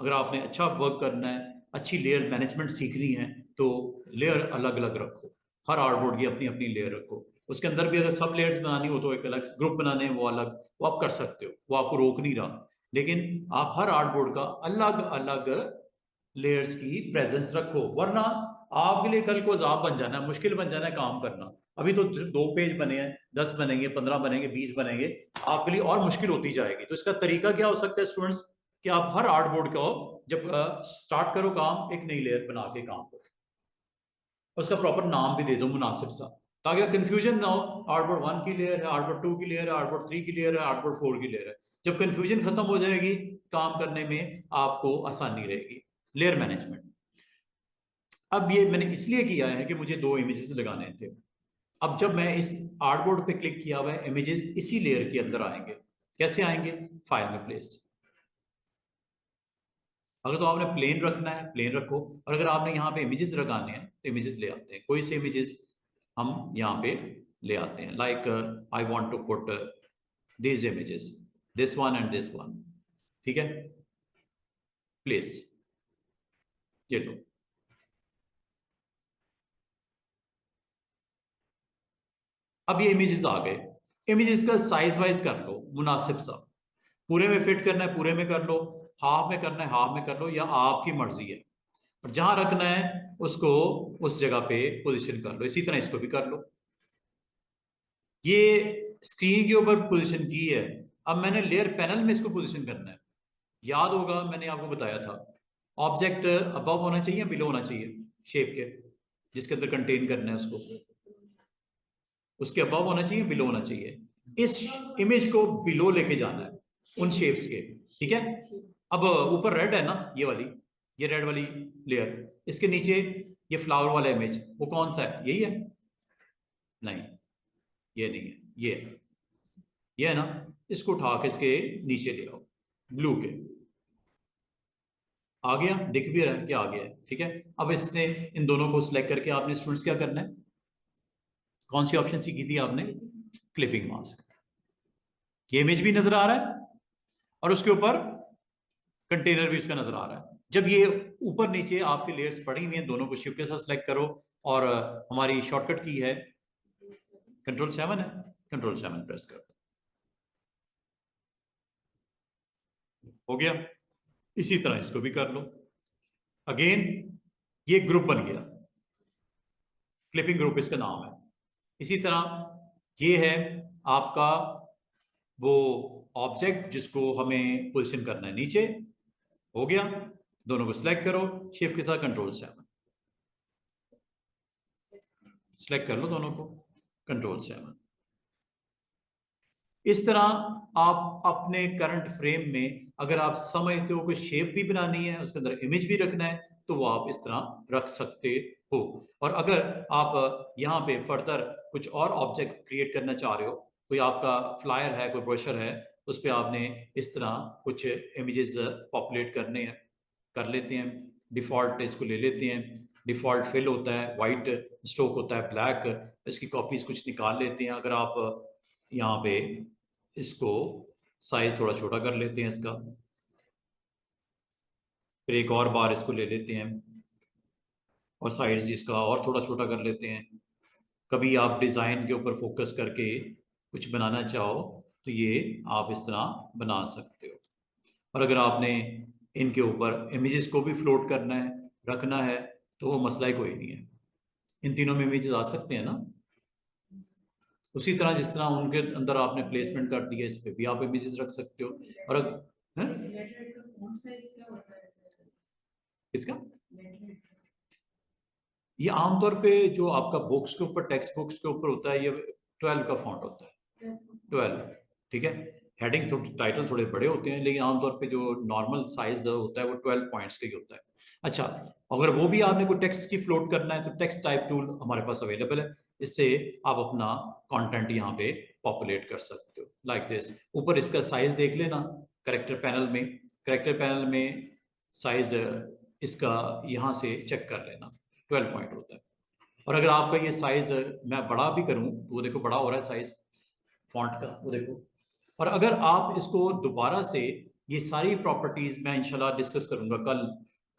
अगर आपने अच्छा वर्क करना है, अच्छी लेयर मैनेजमेंट सीखनी है, तो लेयर अलग अलग रखो, हर आर्टबोर्ड की अपनी अपनी लेयर रखो। उसके अंदर भी अगर सब लेयर्स बनानी हो तो एक अलग ग्रुप बनाने हैं, वो अलग, वो आप कर सकते हो, वो आपको रोक नहीं रहा। लेकिन आप हर आर्टबोर्ड का अलग अलग लेयर्स की प्रेजेंस रखो, वरना आपके लिए कल को अजाब बन जाना है, मुश्किल बन जाना है काम करना। अभी तो 2 पेज बने हैं, 10 बनेंगे, 15 बनेंगे, 20 बनेंगे, आपके लिए और मुश्किल होती जाएगी। तो इसका तरीका क्या हो सकता है स्टूडेंट्स, कि आप हर आर्टबोर्ड को जब स्टार्ट करो काम, एक नई लेयर बना के काम करो, उसका प्रॉपर नाम भी दे दो मुनासिब सा, ताकि कंफ्यूजन ना हो। आर्टबोर्ड 1 की लेयर है, आर्टबोर्ड 2 की लेयर है, आर्टबोर्ड 3 की लेयर है, आर्टबोर्ड 4 की लेयर है। जब कंफ्यूजन खत्म हो जाएगी, काम करने में आपको आसानी रहेगी। Layer management. अब ये मैंने इसलिए किया है कि मुझे 2 इमेजेस लगाने थे। अब जब मैं इस आर्टबोर्ड पे क्लिक किया हुआ है, इमेजेस इसी लेयर के अंदर आएंगे। कैसे आएंगे? फाइल में प्लेस। अगर तो आपने प्लेन रखना है, प्लेन रखो, और अगर आपने यहाँ पे इमेजेस लगाने हैं तो इमेजेस ले आते हैं। कोई से इमेजेस हम यहाँ पे ले आते हैं, like I want to put these images, this one and this one, ठीक है, प्लेस, ये लो। अब ये इमेजेस आ गए, इमेजेस का साइज वाइज कर लो मुनासिब सा। पूरे में फिट करना है पूरे में कर लो, हाफ में करना है हाफ में कर लो, या आपकी मर्जी है। और जहां रखना है उसको उस जगह पे पोजीशन कर लो। इसी तरह इसको भी कर लो। ये स्क्रीन के ऊपर पोजीशन की है। अब मैंने लेयर पैनल में इसको पोजीशन करना है। याद होगा मैंने आपको बताया था, ऑब्जेक्ट अबव होना चाहिए, बिलो होना चाहिए शेप के, जिसके अंदर कंटेन करना है उसको, उसके अबव होना चाहिए, बिलो होना चाहिए। इस इमेज को बिलो लेके जाना है उन शेप्स के, ठीक है। अब ऊपर रेड है ना, ये वाली, ये रेड वाली लेयर, इसके नीचे ये फ्लावर वाला इमेज, वो कौन सा है? यही है? नहीं, ये नहीं है, ये है ना। इसको उठा के इसके नीचे ले आओ, ब्लू के। आ गया, दिख भी रहा है कि आ गया है, ठीक है। अब इसने इन दोनों को सिलेक्ट करके आपने स्टूडेंट्स क्या करना है? कौन सी ऑप्शन सीखी थी आपने? Clipping mask. ये इमेज भी नजर आ रहा है और उसके ऊपर कंटेनर भी उसका नजर आ रहा है। जब ये ऊपर नीचे आपके लेयर्स पड़ी हुई हैं, दोनों को शिफ्ट के साथ सिलेक्ट करो, और हमारी शॉर्टकट की है Ctrl+7 है, Ctrl+7 प्रेस कर दो, हो गया। इसी तरह इसको भी कर लो। अगेन ये ग्रुप बन गया, क्लिपिंग ग्रुप इसका नाम है। इसी तरह ये है आपका वो ऑब्जेक्ट जिसको हमें पोजीशन करना है नीचे, हो गया। दोनों को सिलेक्ट करो, शिफ्ट के साथ Ctrl+7 सिलेक्ट कर लो दोनों को, Ctrl+7। इस तरह आप अपने करंट फ्रेम में अगर आप समझते हो कोई शेप भी बनानी है, उसके अंदर इमेज भी रखना है, तो वो आप इस तरह रख सकते हो। और अगर आप यहाँ पे फर्दर कुछ और ऑब्जेक्ट क्रिएट करना चाह रहे हो, कोई आपका फ्लायर है, कोई ब्रोशर है, उस पर आपने इस तरह कुछ इमेजेस पॉपुलेट करने हैं, कर लेते हैं। डिफॉल्ट इसको ले लेते हैं, डिफॉल्ट फिल होता है, वाइट स्ट्रोक होता है, ब्लैक, इसकी कॉपीज कुछ निकाल लेते हैं। अगर आप यहाँ पे इसको साइज थोड़ा छोटा कर लेते हैं इसका, फिर एक और बार इसको ले लेते हैं और साइज इसका और थोड़ा छोटा कर लेते हैं। कभी आप डिज़ाइन के ऊपर फोकस करके कुछ बनाना चाहो तो ये आप इस तरह बना सकते हो। और अगर आपने इनके ऊपर इमेजेस को भी फ्लोट करना है, रखना है, तो वो मसला ही कोई नहीं है। इन तीनों में इमेजेस आ सकते हैं ना। उसी तरह जिस तरह उनके अंदर आपने प्लेसमेंट कर दिया, इस पे भी आप इमेजेस रख सकते हो। और इसका ये आमतौर पे जो आपका बुक्स के ऊपर, टेक्स्ट बुक्स के ऊपर होता है, ये 12 का फॉन्ट होता है, 12, ठीक है। हेडिंग टाइटल थोड़े बड़े होते हैं, लेकिन आमतौर पे जो नॉर्मल साइज होता है वो 12 पॉइंट्स का ही होता है। अच्छा, अगर वो भी आपने कोई टेक्स्ट की फ्लोट करना है तो टेक्स्ट टाइप टूल हमारे पास अवेलेबल है, इससे आप अपना कंटेंट यहाँ पे पॉपुलेट कर सकते हो, लाइक दिस। ऊपर इसका साइज देख लेना, करेक्टर पैनल में, करेक्टर पैनल में साइज इसका यहाँ से चेक कर लेना, 12 पॉइंट होता है। और अगर आपका ये साइज मैं बड़ा भी करूं तो वो देखो बड़ा हो रहा है साइज फॉन्ट का, वो देखो। और अगर आप इसको दोबारा से, ये सारी प्रॉपर्टीज मैं इंशाल्लाह डिस्कस करूंगा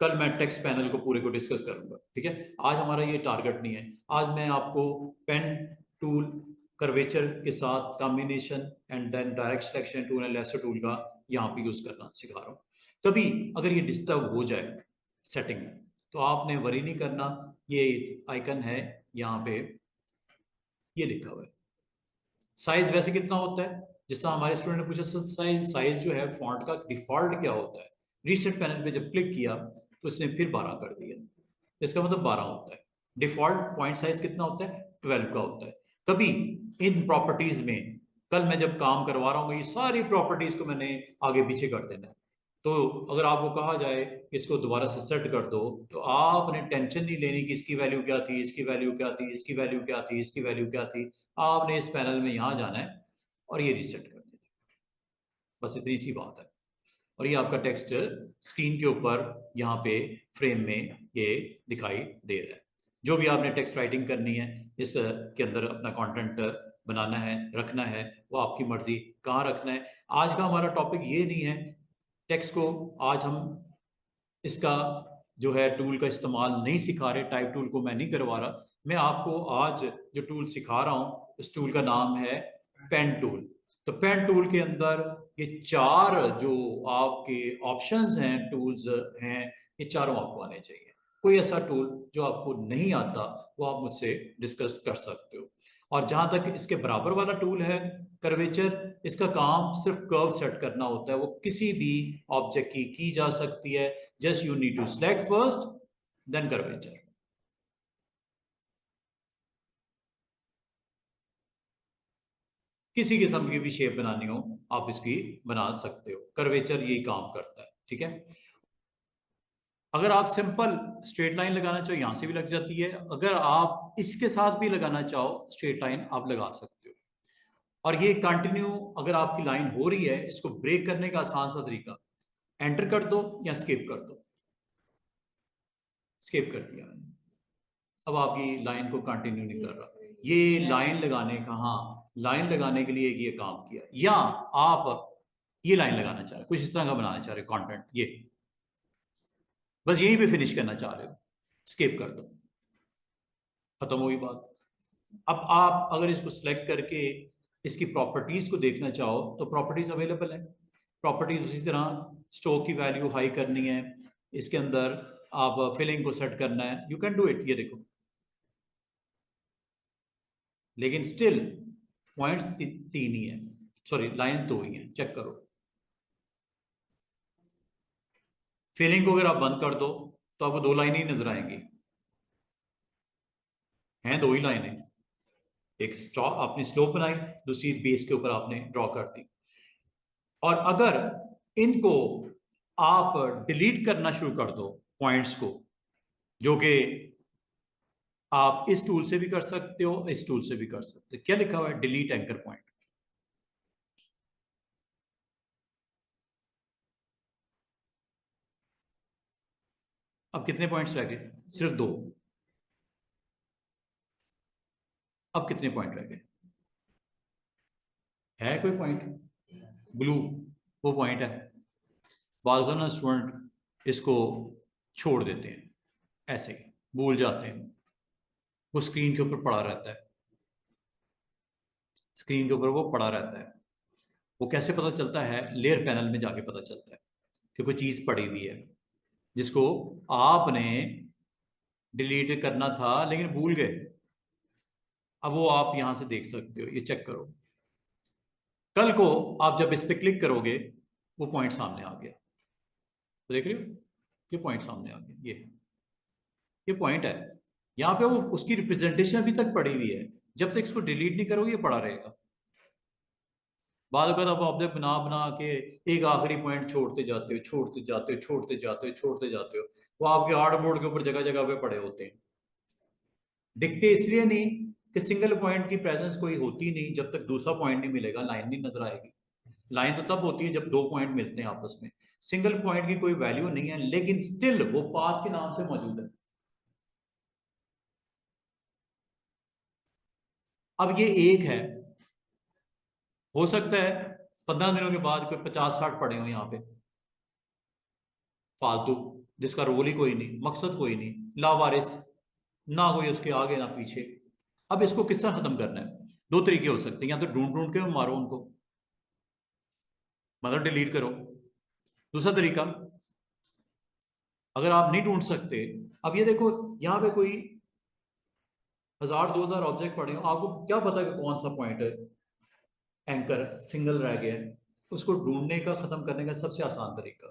कल मैं टेक्स्ट पैनल को पूरे को डिस्कस करूंगा, ठीक है। आज हमारा ये टारगेट नहीं है। आज मैं आपको पेन टूल, कर्वेचर के साथ combination and then direct selection tool and lasso tool का यहाँ पे यूज करना सिखा रहा हूँ। कभी अगर ये डिस्टर्ब हो जाए सेटिंग में तो आपने वरी नहीं करना। ये आइकन है यहाँ पे, ये लिखा हुआ है साइज। वैसे कितना होता है, जिस तरह हमारे स्टूडेंट ने पूछा साइज जो है फॉन्ट का डिफॉल्ट क्या होता है, रीसेट पैनल पे जब क्लिक किया तो इसने फिर 12 कर दिया, इसका मतलब 12 होता है। डिफॉल्ट पॉइंट साइज कितना होता है? 12 का होता है। कभी इन प्रॉपर्टीज में कल मैं जब काम करवा रहा हूँ ये सारी प्रॉपर्टीज को मैंने आगे पीछे कर देना है, तो अगर आपको कहा जाए इसको दोबारा से सेट कर दो तो आपने टेंशन नहीं लेनी कि इसकी वैल्यू क्या थी, इसकी वैल्यू क्या थी, इसकी वैल्यू क्या थी, इसकी वैल्यू क्या थी। आपने इस पैनल में यहाँ जाना है और ये रीसेट कर देना, बस इतनी सी बात है। और ये आपका टेक्स्ट स्क्रीन के ऊपर यहाँ पे फ्रेम में ये दिखाई दे रहा है। जो भी आपने टेक्स्ट राइटिंग करनी है इस के अंदर अपना कंटेंट बनाना है, रखना है, वो आपकी मर्जी कहाँ रखना है। आज का हमारा टॉपिक ये नहीं है टेक्स्ट को, आज हम इसका जो है टूल का इस्तेमाल नहीं सिखा रहे, टाइप टूल को मैं नहीं करवा रहा। मैं आपको आज जो टूल सिखा रहा हूँ उस टूल का नाम है पेन टूल। तो पेन टूल के अंदर ये 4 जो आपके ऑप्शंस हैं, टूल्स हैं, ये चारों आपको आने चाहिए। कोई ऐसा टूल जो आपको नहीं आता वो आप मुझसे डिस्कस कर सकते हो। और जहां तक इसके बराबर वाला टूल है कर्वेचर, इसका काम सिर्फ कर्व सेट करना होता है, वो किसी भी ऑब्जेक्ट की जा सकती है। Just you need to select first then curvature. किसी किस्म की भी शेप बनानी हो आप इसकी बना सकते हो, कर्वेचर यही काम करता है। ठीक है, अगर आप सिंपल स्ट्रेट लाइन लगाना चाहो यहां से भी लग जाती है, अगर आप इसके साथ भी लगाना चाहो स्ट्रेट लाइन आप लगा सकते हो। और ये कंटिन्यू अगर आपकी लाइन हो रही है, इसको ब्रेक करने का आसान सा तरीका, एंटर कर दो या स्किप कर दो। स्किप कर दिया मैंने, अब आपकी लाइन को कंटिन्यू नहीं कर रहा। ये लाइन लगाने का, हाँ लाइन लगाने के लिए ये काम किया। या आप ये लाइन लगाना चाह रहे हो, कुछ इस तरह का बनाना चाह रहे हो कंटेंट, ये बस यहीं पे फिनिश करना चाह रहे हो, स्किप कर दो, खत्म होगी बात। अब आप अगर इसको सिलेक्ट करके इसकी प्रॉपर्टीज को देखना चाहो तो प्रॉपर्टीज अवेलेबल है। प्रॉपर्टीज उसी तरह स्टॉक की वैल्यू हाई करनी है, इसके अंदर आप फिलिंग को सेट करना है, यू कैन डू इट। ये देखो, लेकिन स्टिल पॉइंट्स 3 ही है, सॉरी लाइंस 2 ही है, चेक करो। फिलिंग को अगर आप बंद कर दो तो आपको 2 लाइनें ही नजर आएंगी, हैं 2 ही लाइनें। एक स्टॉक आपने स्लोप बनाई, दूसरी बेस के ऊपर आपने ड्रॉ कर दी। और अगर इनको आप डिलीट करना शुरू कर दो पॉइंट्स को, जो कि आप इस टूल से भी कर सकते हो, इस टूल से भी कर सकते हो। क्या लिखा हुआ है? Delete anchor point. अब कितने पॉइंट्स रह गए? सिर्फ 2। अब कितने पॉइंट रह गए? है कोई पॉइंट? ब्लू वो पॉइंट है। बाद ना स्टूडेंट इसको छोड़ देते हैं, ऐसे ही भूल जाते हैं, वो स्क्रीन के ऊपर पड़ा रहता है, स्क्रीन के ऊपर वो पड़ा रहता है। वो कैसे पता चलता है? लेयर पैनल में जाके पता चलता है कि कोई चीज पड़ी हुई है जिसको आपने डिलीट करना था लेकिन भूल गए। अब वो आप यहां से देख सकते हो, ये चेक करो। कल को आप जब इस पे क्लिक करोगे वो पॉइंट सामने आ गया, तो देख रहे हो ये पॉइंट सामने आ गया। ये पॉइंट है, यहाँ पे वो उसकी रिप्रेजेंटेशन अभी तक पड़ी हुई है, जब तक इसको डिलीट नहीं करोगे ये पड़ा रहेगा। बाद अगर आप ऑब्जेक्ट बना बना के एक आखिरी पॉइंट छोड़ते जाते हो, छोड़ते जाते हो, छोड़ते जाते हो, छोड़ते जाते हो, वो आपके हार्ड बोर्ड के ऊपर जगह जगह पे पड़े होते हैं। दिखते इसलिए नहीं कि सिंगल पॉइंट की प्रेजेंस कोई होती नहीं, जब तक दूसरा पॉइंट नहीं मिलेगा लाइन नहीं नजर आएगी। लाइन तो तब होती है जब 2 पॉइंट मिलते हैं आपस में। सिंगल पॉइंट की कोई वैल्यू नहीं है, लेकिन स्टिल वो पाथ के नाम से मौजूद है। अब ये एक है, हो सकता है 15 दिनों के बाद कोई 50-60 पड़े हो यहाँ पे फालतू, जिसका रोल ही कोई नहीं, मकसद कोई नहीं, लावारिस, ना कोई उसके आगे ना पीछे। अब इसको किस तरह खत्म करना है? 2 तरीके हो सकते हैं, या तो ढूंढ ढूंढ के मारो उनको, मतलब डिलीट करो। दूसरा तरीका, अगर आप नहीं ढूंढ सकते, अब ये देखो यहाँ पे कोई 1000-2000 ऑब्जेक्ट पड़े हो, आपको क्या पता कि कौन सा पॉइंट है एंकर सिंगल रह गया है? उसको ढूंढने का, खत्म करने का सबसे आसान तरीका,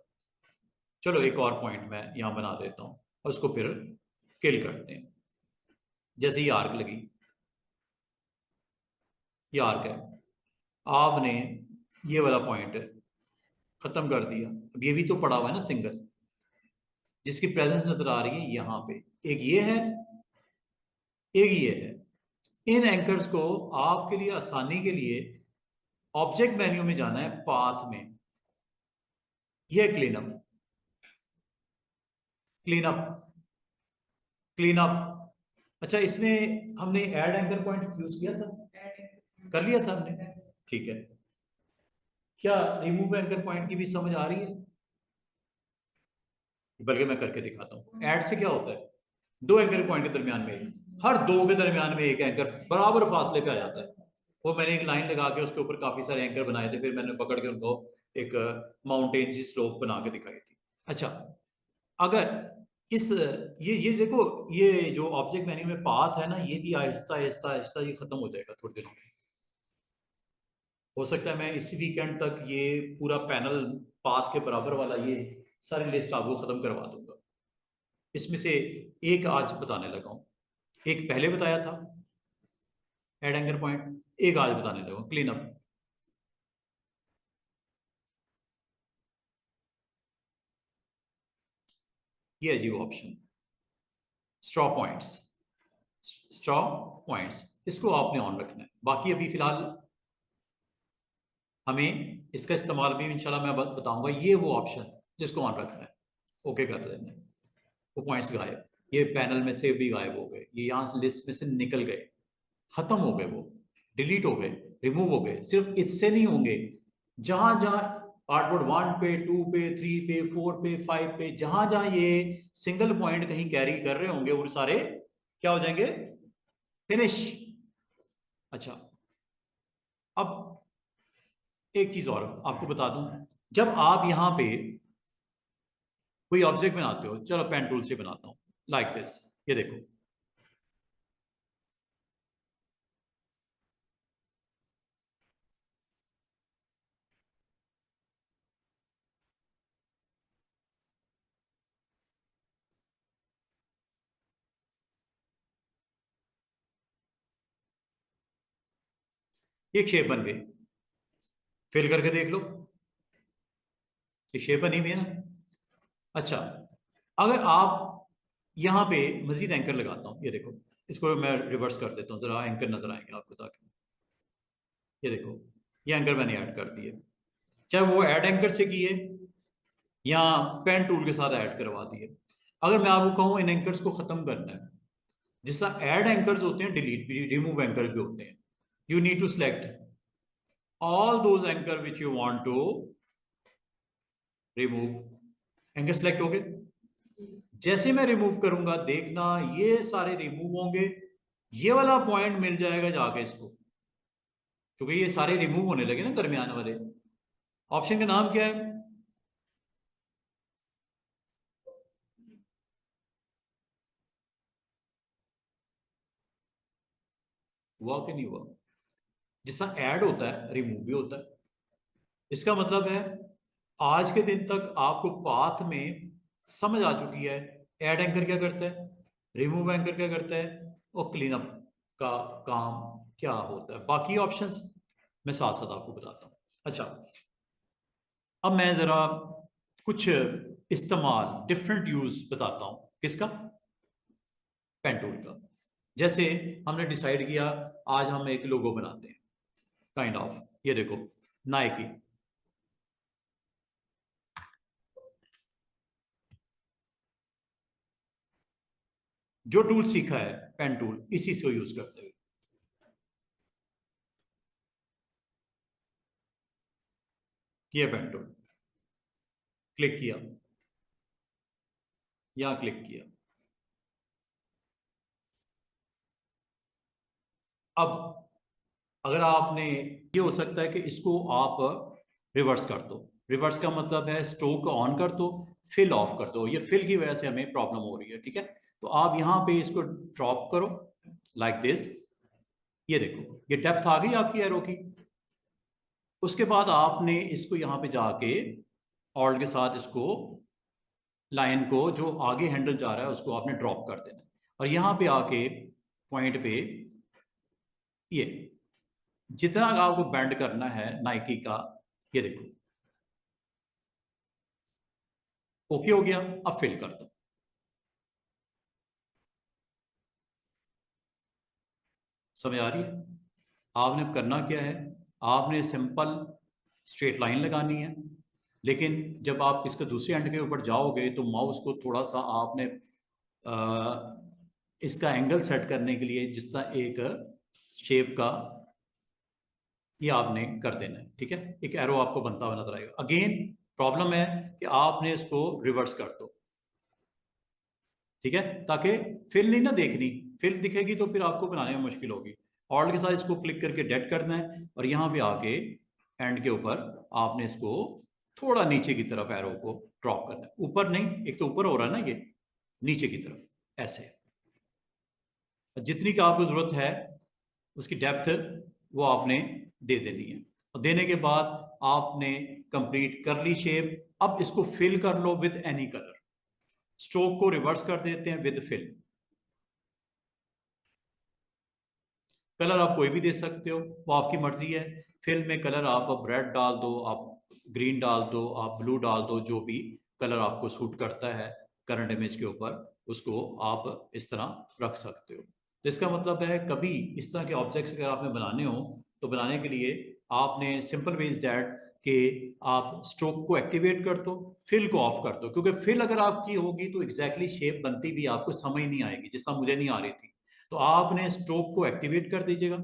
चलो एक और पॉइंट मैं यहां बना देता हूं और उसको फिर किल करते हैं। जैसे ये आर्क लगी, ये आर्क है, आपने ये वाला पॉइंट खत्म कर दिया। अब ये भी तो पड़ा हुआ है ना सिंगल, जिसकी प्रेजेंस नजर आ रही है यहां पे। एक ये है, एक ये है। इन एंकर्स को आपके लिए आसानी के लिए ऑब्जेक्ट मेन्यू में जाना है, पाथ में, ये clean up, clean up, clean up. अच्छा, इसमें हमने ऐड एंकर पॉइंट यूज किया था, कर लिया था हमने, ठीक है। क्या रिमूव एंकर पॉइंट की भी समझ आ रही है? बल्कि मैं करके दिखाता हूं। ऐड से क्या होता है, दो एंकर पॉइंट के दरमियान में एक, हर दो के दरमियान में एक एंकर बराबर फासले पे आ जाता है। वो मैंने एक लाइन लगा के उसके ऊपर काफी सारे एंकर बनाए थे, फिर मैंने पकड़ के उनको एक माउंटेन सी स्लोप बना के दिखाई थी। अच्छा, अगर इस ये देखो, ये जो ऑब्जेक्ट मेन्यू में पाथ है ना, ये भी आहिस्ता आहिस्ता आहिस्ता ये खत्म हो जाएगा थोड़े दिनों में। हो सकता है मैं इसी वीकेंड तक ये पूरा पैनल पाथ के बराबर वाला ये सारी लिस्ट आपको खत्म करवा दूंगा। इसमें से एक आज बताने लगा हूं, एक पहले बताया था एड एंकर पॉइंट, एक आज बताने लगा क्लीन अप। ये है जी वो option, straw points, straw points, इसको आपने ऑन रखना है। बाकी अभी फिलहाल हमें इसका इस्तेमाल भी इंशाल्लाह मैं बताऊंगा। ये वो ऑप्शन जिसको ऑन रखना है, ओके कर देना है। वो पॉइंट्स गायब, ये पैनल में से भी गायब हो गए, ये यहां से लिस्ट में से निकल गए, खत्म हो गए, वो डिलीट हो गए, रिमूव हो गए। सिर्फ इससे नहीं होंगे, जहां जहां आर्टबोर्ड 1 पे, 2 पे, 3 पे, 4 पे, 5 पे, जहां जहां ये सिंगल पॉइंट कहीं कैरी कर रहे होंगे, वो सारे क्या हो जाएंगे, फिनिश। अच्छा, अब एक चीज और आपको बता दूं, जब आप यहां पे कोई ऑब्जेक्ट बनाते हो, चलो पेन टूल से बनाता हूं, लाइक दिस, ये देखो, एक शेप बन गई, फिल करके देख लो, ये शेप बनी हुई है ना। अच्छा, अगर आप यहां पे मजीद एंकर लगाता हूं, ये देखो, इसको मैं रिवर्स कर देता हूं, जरा एंकर नजर आएंगे आपको, ताकि ये देखो, ये एंकर मैंने ऐड कर दिए, चाहे वो ऐड एंकर से किए या पेन टूल के साथ ऐड करवा दिए। अगर मैं आपको कहूं इन एंकर्स को खत्म करना है, जिस तरह ऐड एंकर्स होते हैं, डिलीट भी, रिमूव एंकर भी होते हैं, you need to select all those anchor which you want to remove. Anchor select हो गए, जैसे मैं रिमूव करूंगा देखना ये सारे रिमूव होंगे, ये वाला पॉइंट मिल जाएगा जाके इसको, क्योंकि ये सारे रिमूव होने लगे ना दरमियान वाले। ऑप्शन का नाम क्या है, हुआ कि नहीं हुआ? जिसका ऐड होता है रिमूव भी होता है। इसका मतलब है आज के दिन तक आपको पाथ में समझ आ चुकी है ऐड एंकर क्या करता है, रिमूव एंकर क्या करता है, और क्लीन अप का काम क्या होता है। बाकी ऑप्शंस मैं साथ साथ आपको बताता हूँ। अच्छा, अब मैं जरा कुछ इस्तेमाल, डिफरेंट यूज बताता हूं, किसका, पेन टूल का। जैसे हमने डिसाइड किया आज हम एक लोगो बनाते हैं, काइंड ऑफ, ये देखो, नाइकी, जो टूल सीखा है पेन टूल, इसी से यूज करते हुए, ये पेन टूल, क्लिक किया, यहां क्लिक किया। अब अगर आपने, ये हो सकता है कि इसको आप रिवर्स कर दो। रिवर्स का मतलब है स्ट्रोक ऑन कर दो, फिल ऑफ कर दो। ये फिल की वजह से हमें प्रॉब्लम हो रही है, ठीक है। तो आप यहां पे इसको ड्रॉप करो लाइक दिस, ये देखो ये डेप्थ आ गई आपकी एरो की। उसके बाद आपने इसको यहां पे जाके ऑल्ट के साथ इसको लाइन को जो आगे हैंडल जा रहा है उसको आपने ड्रॉप कर देना है। और यहां पे आके पॉइंट पे ये जितना आपको बेंड करना है नाइकी का, ये देखो ओके हो गया। अब फिल कर दो। समझ आ रही है? आपने करना क्या है, आपने सिंपल स्ट्रेट लाइन लगानी है, लेकिन जब आप इसके दूसरे एंड के ऊपर जाओगे तो माउस को थोड़ा सा आपने इसका एंगल सेट करने के लिए जिस तरह एक शेप का ये आपने कर देना है। ठीक है, एक एरो आपको बनता हुआ नजर आएगा। अगेन प्रॉब्लम है कि आपने इसको रिवर्स कर दो। ठीक है, ताकि फिल नहीं ना देखनी, फिल दिखेगी तो फिर आपको बनाने में मुश्किल होगी। ऑल्ट के साथ इसको क्लिक करके डेड करना है और यहाँ पे आके एंड के ऊपर आपने इसको थोड़ा नीचे की तरफ एरो को ड्रॉप करना है। ऊपर नहीं, एक तो ऊपर हो रहा है ना, ये नीचे की तरफ ऐसे। जितनी का आपको जरूरत है उसकी डेप्थ वो आपने दे देनी है। और देने के बाद आपने कंप्लीट कर ली शेप। अब इसको फिल कर लो विद एनी कलर। स्ट्रोक को रिवर्स कर देते हैं विद फिल। कलर आप कोई भी दे सकते हो, वो आपकी मर्जी है। फिल में कलर आप रेड डाल दो, आप ग्रीन डाल दो, आप ब्लू डाल दो, जो भी कलर आपको सूट करता है करंट इमेज के ऊपर उसको आप इस तरह रख सकते हो। तो इसका मतलब है कभी इस तरह के ऑब्जेक्ट्स अगर आपने बनाने हो तो बनाने के लिए आपने सिंपल वे इज दैट कि आप स्ट्रोक को एक्टिवेट कर दो, फिल को ऑफ कर दो। क्योंकि फिल अगर आपकी होगी तो एग्जैक्टली शेप बनती भी आपको समझ नहीं आएगी, जिस तरह मुझे नहीं आ रही थी। तो आपने स्ट्रोक को एक्टिवेट कर दीजिएगा,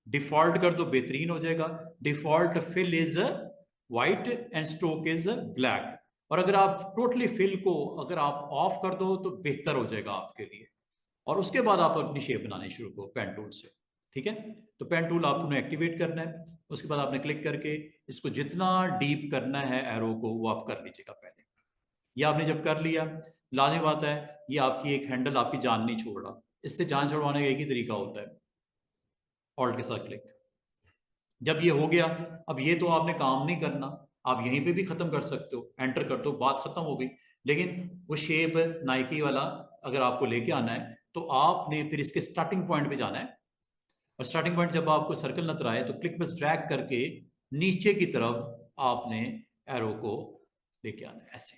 डिफॉल्ट कर दो, बेहतरीन हो जाएगा। Default fill is white and stroke is black. और अगर आप टोटली फिल को अगर आप ऑफ कर दो तो बेहतर हो जाएगा आपके लिए। और उसके बाद आप अपनी शेप बनानी शुरू करो पेन टूल से। ठीक है, तो पेन टूल आपको एक्टिवेट करना है। उसके बाद आपने क्लिक करके इसको जितना डीप करना है एरो को वो आप कर लीजिएगा पहले। ये आपने जब कर लिया, लाजमी बात है ये आपकी एक हैंडल आपकी जान नहीं छोड़ रहा। इससे जान छुड़वाने का एक ही तरीका होता है, ऑल्ट के साथ क्लिक। जब ये हो गया, अब ये तो आपने काम नहीं करना, आप यहीं पे भी खत्म कर सकते हो, एंटर कर दो, बात खत्म हो गई। लेकिन वो शेप नाइकी वाला अगर आपको लेके आना है तो आपने फिर इसके स्टार्टिंग पॉइंट पे जाना है। और स्टार्टिंग पॉइंट जब आपको सर्कल नजर आए तो क्लिक बस ड्रैग करके नीचे की तरफ आपने एरो को लेके आना है ऐसे।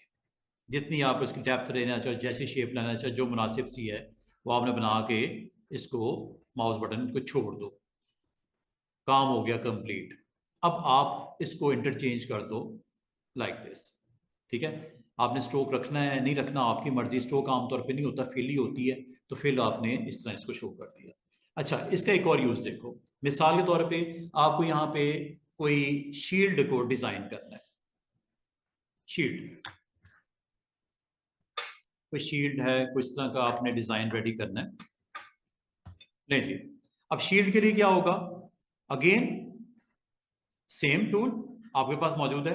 जितनी आप इसकी डेप्थ लेना चाहो, जैसी शेप लेना चाहो, जो मुनासिब सी है वो आपने बना के इसको माउस बटन को छोड़ दो। काम हो गया कंप्लीट। अब आप इसको इंटरचेंज कर दो लाइक दिस। ठीक है, आपने स्ट्रोक रखना है नहीं रखना आपकी मर्जी। स्ट्रोक आमतौर पे नहीं होता, फिल ही होती है, तो फिल आपने इस तरह इसको शो कर दिया। अच्छा, इसका एक और यूज देखो। मिसाल के तौर पे आपको यहाँ पे कोई शील्ड को डिजाइन करना है। शील्ड, कोई शील्ड है, कुछ तरह का आपने डिजाइन रेडी करना है। नहीं जी, अब शील्ड के लिए क्या होगा, अगेन सेम टूल आपके पास मौजूद है,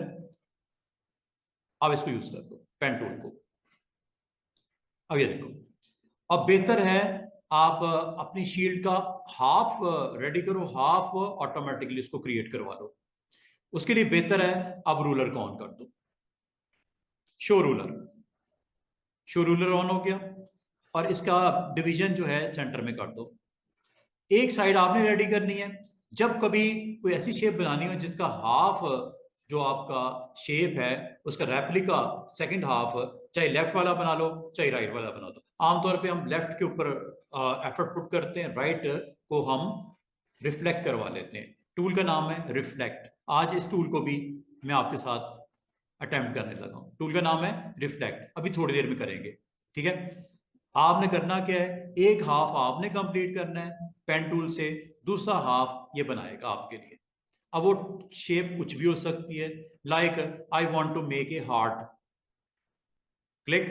अब इसको यूज कर दो पेन टूल को। अब ये देखो, अब बेहतर है आप अपनी शील्ड का हाफ रेडी करो, हाफ ऑटोमेटिकली इसको क्रिएट करवा लो। उसके लिए बेहतर है आप रूलर को ऑन कर दो। Show ruler, show ruler on हो गया और इसका डिवीजन जो है सेंटर में कर दो। एक साइड आपने रेडी करनी है। जब कभी कोई ऐसी शेप बनानी हो जिसका हाफ जो आपका शेप है उसका रेप्लिका सेकंड हाफ चाहे लेफ्ट वाला बना लो चाहे राइट वाला बना दो। आमतौर पे हम लेफ्ट के ऊपर एफर्ट पुट करते हैं, राइट को हम रिफ्लेक्ट करवा लेते हैं। टूल का नाम है रिफ्लेक्ट। आज इस टूल को भी मैं आपके साथ अटेम्प्ट करने लगा हूं। टूल का नाम है रिफ्लेक्ट, अभी थोड़ी देर में करेंगे। ठीक है, आपने करना क्या है, एक हाफ आपने कंप्लीट करना है पेन टूल से, दूसरा हाफ ये बनाएगा आपके लिए। अब वो शेप कुछ भी हो सकती है, like I want to make a heart, click,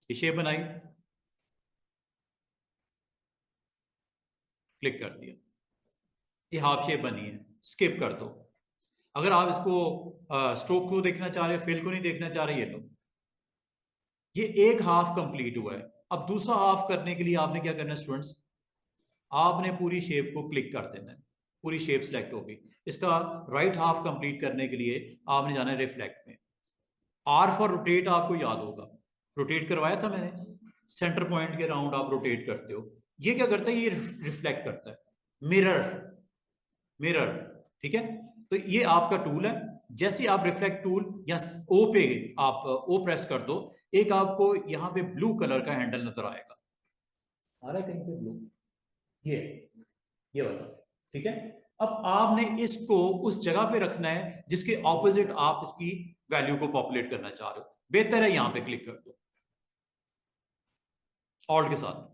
ये शेप बनाई, क्लिक कर दिया, ये हाफ शेप बनी है, स्किप कर दो। अगर आप इसको स्ट्रोक को देखना चाह रहे हो, फिल को नहीं देखना चाह रहे, ये लो, ये एक हाफ कंप्लीट हुआ है। अब दूसरा हाफ करने के लिए आपने क्या करना है स्टूडेंट्स, आपने पूरी शेप को क्लिक कर देना है, पूरी शेप सिलेक्ट होगी। इसका राइट हाफ कंप्लीट करने के लिए आपने जाना है रिफ्लेक्ट में। आर फॉर रोटेट आपको याद होगा, रोटेट करवाया था मैंने, सेंटर पॉइंट के राउंड आप रोटेट करते हो। ये क्या करता है, ये रिफ्लेक्ट करता है, मिरर, मिरर, ठीक है। तो ये आपका टूल है, जैसे आप रिफ्लेक्ट टूल या ओ पे आप ओ प्रेस कर दो, एक आपको यहां पे ब्लू कलर का हैंडल नजर आएगा, आ रहा है कहीं पे ब्लू, ये वाला, ठीक है। अब आपने इसको उस जगह पे रखना है जिसके ऑपोजिट आप इसकी वैल्यू को पॉपुलेट करना चाह रहे हो। बेहतर है यहां पे क्लिक कर दो ऑल्ट के साथ,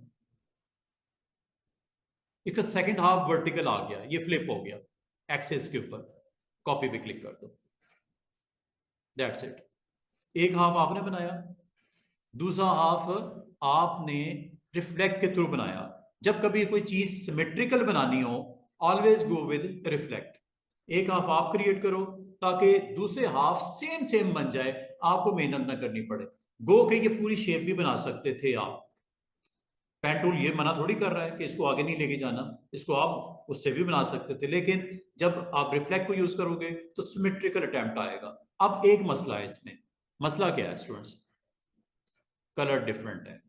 इसका सेकंड हाफ वर्टिकल आ गया, ये फ्लिप हो गया एक्सेस के ऊपर, कॉपी पे क्लिक कर दो, दैट्स इट। एक हाफ आपने बनाया, दूसरा हाफ आपने रिफ्लेक्ट के थ्रू बनाया। जब कभी कोई चीज सिमेट्रिकल बनानी हो, ऑलवेज गो विद रिफ्लेक्ट। एक हाफ आप क्रिएट करो ताकि दूसरे हाफ सेम सेम बन जाए, आपको मेहनत ना करनी पड़े। गो के ये पूरी शेप भी बना सकते थे आप, पेन टूल ये मना थोड़ी कर रहा है कि इसको आगे नहीं लेके जाना, इसको आप उससे भी बना सकते थे, लेकिन जब आप रिफ्लेक्ट को यूज करोगे तो सिमेट्रिकल अटेम्प्ट आएगा। अब एक मसला है इसमें, मसला क्या है स्टूडेंट्स, कलर डिफरेंट है।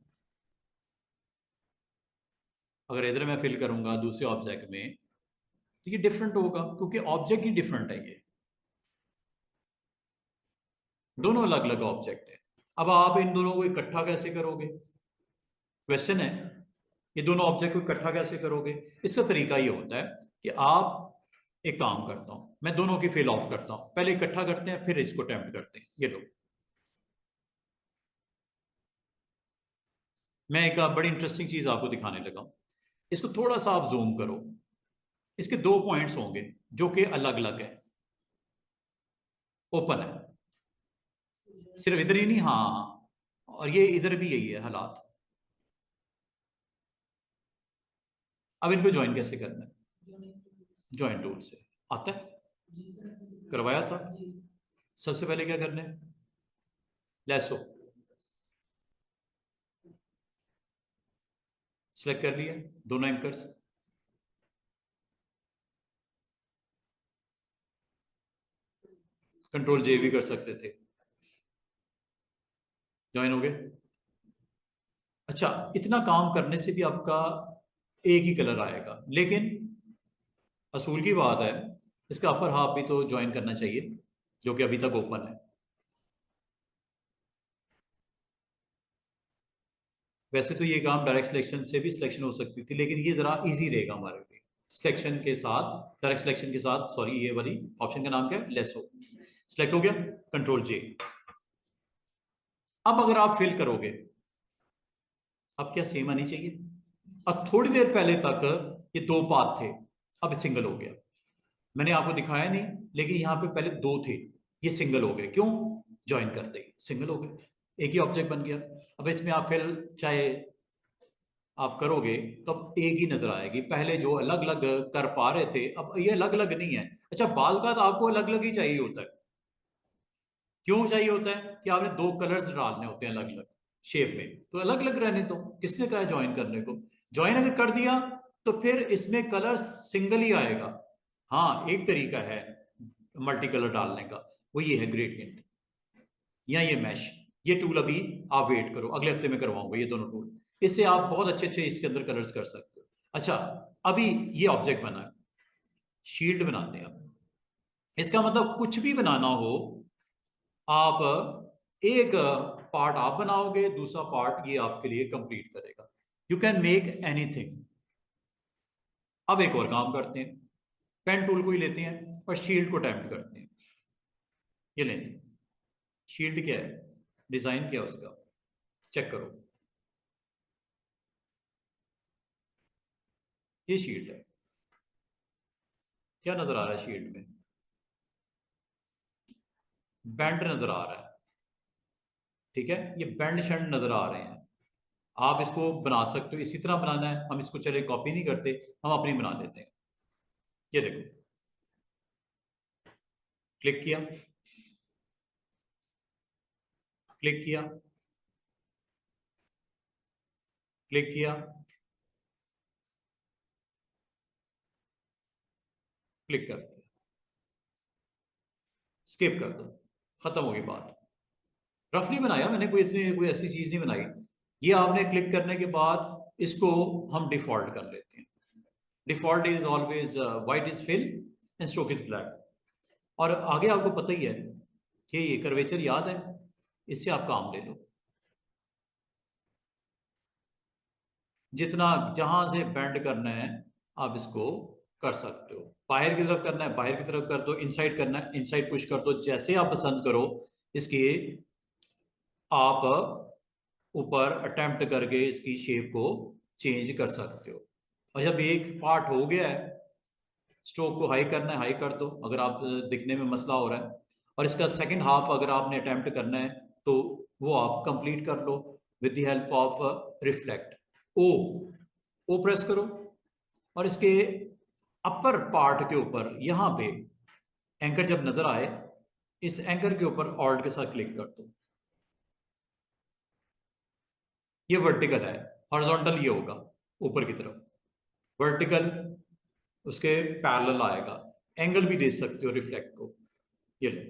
अगर इधर मैं फिल करूंगा दूसरे ऑब्जेक्ट में तो ये डिफरेंट होगा, क्योंकि ऑब्जेक्ट ही डिफरेंट है, ये दोनों अलग अलग ऑब्जेक्ट है। अब आप इन दोनों को इकट्ठा कैसे करोगे, क्वेश्चन है। ये दोनों ऑब्जेक्ट को इकट्ठा कैसे करोगे, इसका तरीका ये होता है कि आप एक काम करता हूं, मैं दोनों की फिल ऑफ करता हूं, पहले इकट्ठा करते हैं फिर इसको अटेम्प्ट करते हैं। ये लो, मैं एक बड़ी इंटरेस्टिंग चीज आपको दिखाने लगा हूं, इसको थोड़ा सा आप जूम करो। इसके दो पॉइंट्स होंगे जो कि अलग अलग है, ओपन है, सिर्फ इधर ही नहीं, हाँ, और ये इधर भी यही है हालात। अब इनको ज्वाइन कैसे करना है, ज्वाइन टूल से आता है, करवाया था। सबसे पहले क्या करना है, लेसो सिलेक्ट कर लिया, दोनों एंकर्स, कंट्रोल जे भी कर सकते थे, ज्वाइन हो गए। अच्छा, इतना काम करने से भी आपका एक ही कलर आएगा, लेकिन असूल की बात है, इसका अपर हाफ भी तो ज्वाइन करना चाहिए जो कि अभी तक ओपन है। वैसे तो ये काम डायरेक्ट सिलेक्शन से भी सिलेक्शन हो सकती थी, लेकिन ये जरा इजी रहेगा हमारे लिए, सिलेक्शन के साथ, डायरेक्ट सिलेक्शन के साथ, सॉरी ये वाली ऑप्शन का नाम क्या है, लेसो। सिलेक्ट हो गया, कंट्रोल जे। अब अगर आप फिल करोगे, अब क्या सेम आनी चाहिए। अब थोड़ी देर पहले तक ये दो पाथ थे, अब सिंगल हो गया। मैंने आपको दिखाया नहीं, लेकिन यहां पे पहले दो थे, ये सिंगल हो गए, क्यों, ज्वाइन करते ही सिंगल हो गए, एक ही ऑब्जेक्ट बन गया। अब इसमें आप फिल चाहे आप करोगे तो अब एक ही नजर आएगी, पहले जो अलग अलग कर पा रहे थे अब ये अलग अलग नहीं है। अच्छा, बाल का तो आपको अलग अलग ही चाहिए होता है, क्यों चाहिए होता है कि आपने दो कलर्स डालने होते हैं अलग अलग शेप में, तो अलग अलग रहने तो किसने कहा ज्वाइन करने को, ज्वाइन अगर कर दिया तो फिर इसमें कलर सिंगल ही आएगा। हाँ, एक तरीका है मल्टी कलर डालने का, वो ये है ग्रेडियंट या ये मैश। ये टूल अभी आप वेट करो, अगले हफ्ते में करवाऊंगा ये दोनों टूल, इससे आप बहुत अच्छे अच्छे इसके अंदर कलर्स कर सकते हो। अच्छा, अभी ये ऑब्जेक्ट बना है, शील्ड बनाते हैं आप। इसका मतलब कुछ भी बनाना हो, आप एक पार्ट आप बनाओगे, दूसरा पार्ट ये आपके लिए कंप्लीट करेगा, यू कैन मेक एनीथिंग। अब एक और काम करते हैं, पेन टूल को ही लेते हैं और शील्ड को अटेम्प्ट करते हैं। ये लें जी, शील्ड क्या है, डिजाइन क्या है उसका, चेक करो, ये शील्ड है, क्या नजर आ रहा है शील्ड में, बैंड नजर आ रहा है, ठीक है, ये बैंड शैंड नजर आ रहे हैं। आप इसको बना सकते हो, इसी तरह बनाना है, हम इसको चले कॉपी नहीं करते, हम अपनी बना लेते हैं। ये देखो, क्लिक किया, क्लिक किया, क्लिक किया, क्लिक कर दिया, स्किप कर दो, खत्म होगी बात। रफली बनाया मैंने, कोई ऐसी चीज नहीं बनाई। ये आपने क्लिक करने के बाद इसको हम डिफॉल्ट कर लेते हैं। Default is always white is fill and stroke is black. और आगे आपको पता ही है कि ये कर्वेचर याद है, इससे आप काम ले लो। जितना जहां से बेंड करना है आप इसको कर सकते हो। बाहर की तरफ करना है बाहर की तरफ कर दो, इनसाइड करना है इनसाइड पुश कर दो, जैसे आप पसंद करो। इसके आप ऊपर अटेम्प्ट करके इसकी शेप को चेंज कर सकते हो। और जब एक पार्ट हो गया है, स्ट्रोक को हाई करना है हाई कर दो अगर आप दिखने में मसला हो रहा है। और इसका सेकंड हाफ अगर आपने अटेम्प्ट करना है तो वो आप कंप्लीट कर लो with the help of reflect. O O press करो और इसके अपर पार्ट के ऊपर यहां पे एंकर जब नजर आए, इस एंकर के ऊपर ऑल्ट के साथ क्लिक कर दो। ये वर्टिकल है, हॉरिजॉन्टल ये होगा ऊपर की तरफ, वर्टिकल उसके पैरेलल आएगा। एंगल भी दे सकते हो रिफ्लेक्ट को, ये लो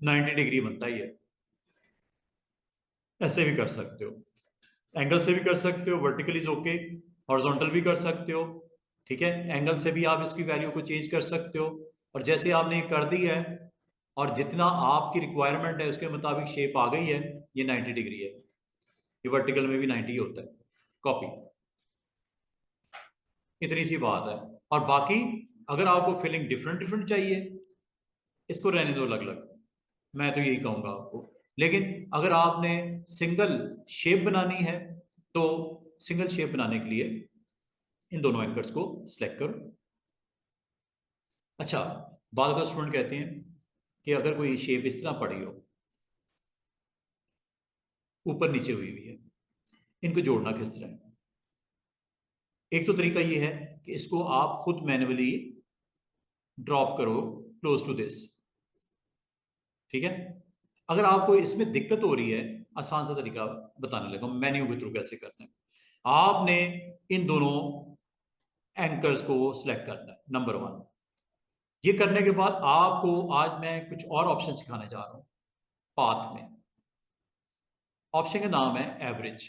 90 डिग्री बनता है ये। ऐसे भी कर सकते हो, एंगल से भी कर सकते हो, वर्टिकल इज ओके, हॉरिजॉन्टल भी कर सकते हो। ठीक है, एंगल से भी आप इसकी वैल्यू को चेंज कर सकते हो। और जैसे आपने ये कर दी है और जितना आपकी रिक्वायरमेंट है उसके मुताबिक शेप आ गई है, ये 90 डिग्री है। ये वर्टिकल में भी 90 होता है। कॉपी, इतनी सी बात है। और बाकी अगर आपको फिलिंग डिफरेंट डिफरेंट चाहिए, इसको रहने दो अलग अलग, मैं तो यही कहूंगा आपको। लेकिन अगर आपने सिंगल शेप बनानी है तो सिंगल शेप बनाने के लिए इन दोनों एंकर्स को सिलेक्ट करो। अच्छा, बाद का स्टूडेंट कहते हैं कि अगर कोई शेप इस तरह पड़ी हो, ऊपर नीचे हुई हुई है, इनको जोड़ना किस तरह है? एक तो तरीका ये है कि इसको आप खुद मैन्युअली ड्रॉप करो क्लोज टू दिस। ठीक है, अगर आपको इसमें दिक्कत हो रही है, आसान सा तरीका बताने लगा मेन्यू के थ्रू कैसे करना है। आपने इन दोनों एंकर्स को सिलेक्ट करना है, नंबर 1। ये करने के बाद आपको आज मैं कुछ और ऑप्शन सिखाने जा रहा हूं। पाथ में ऑप्शन का नाम है एवरेज।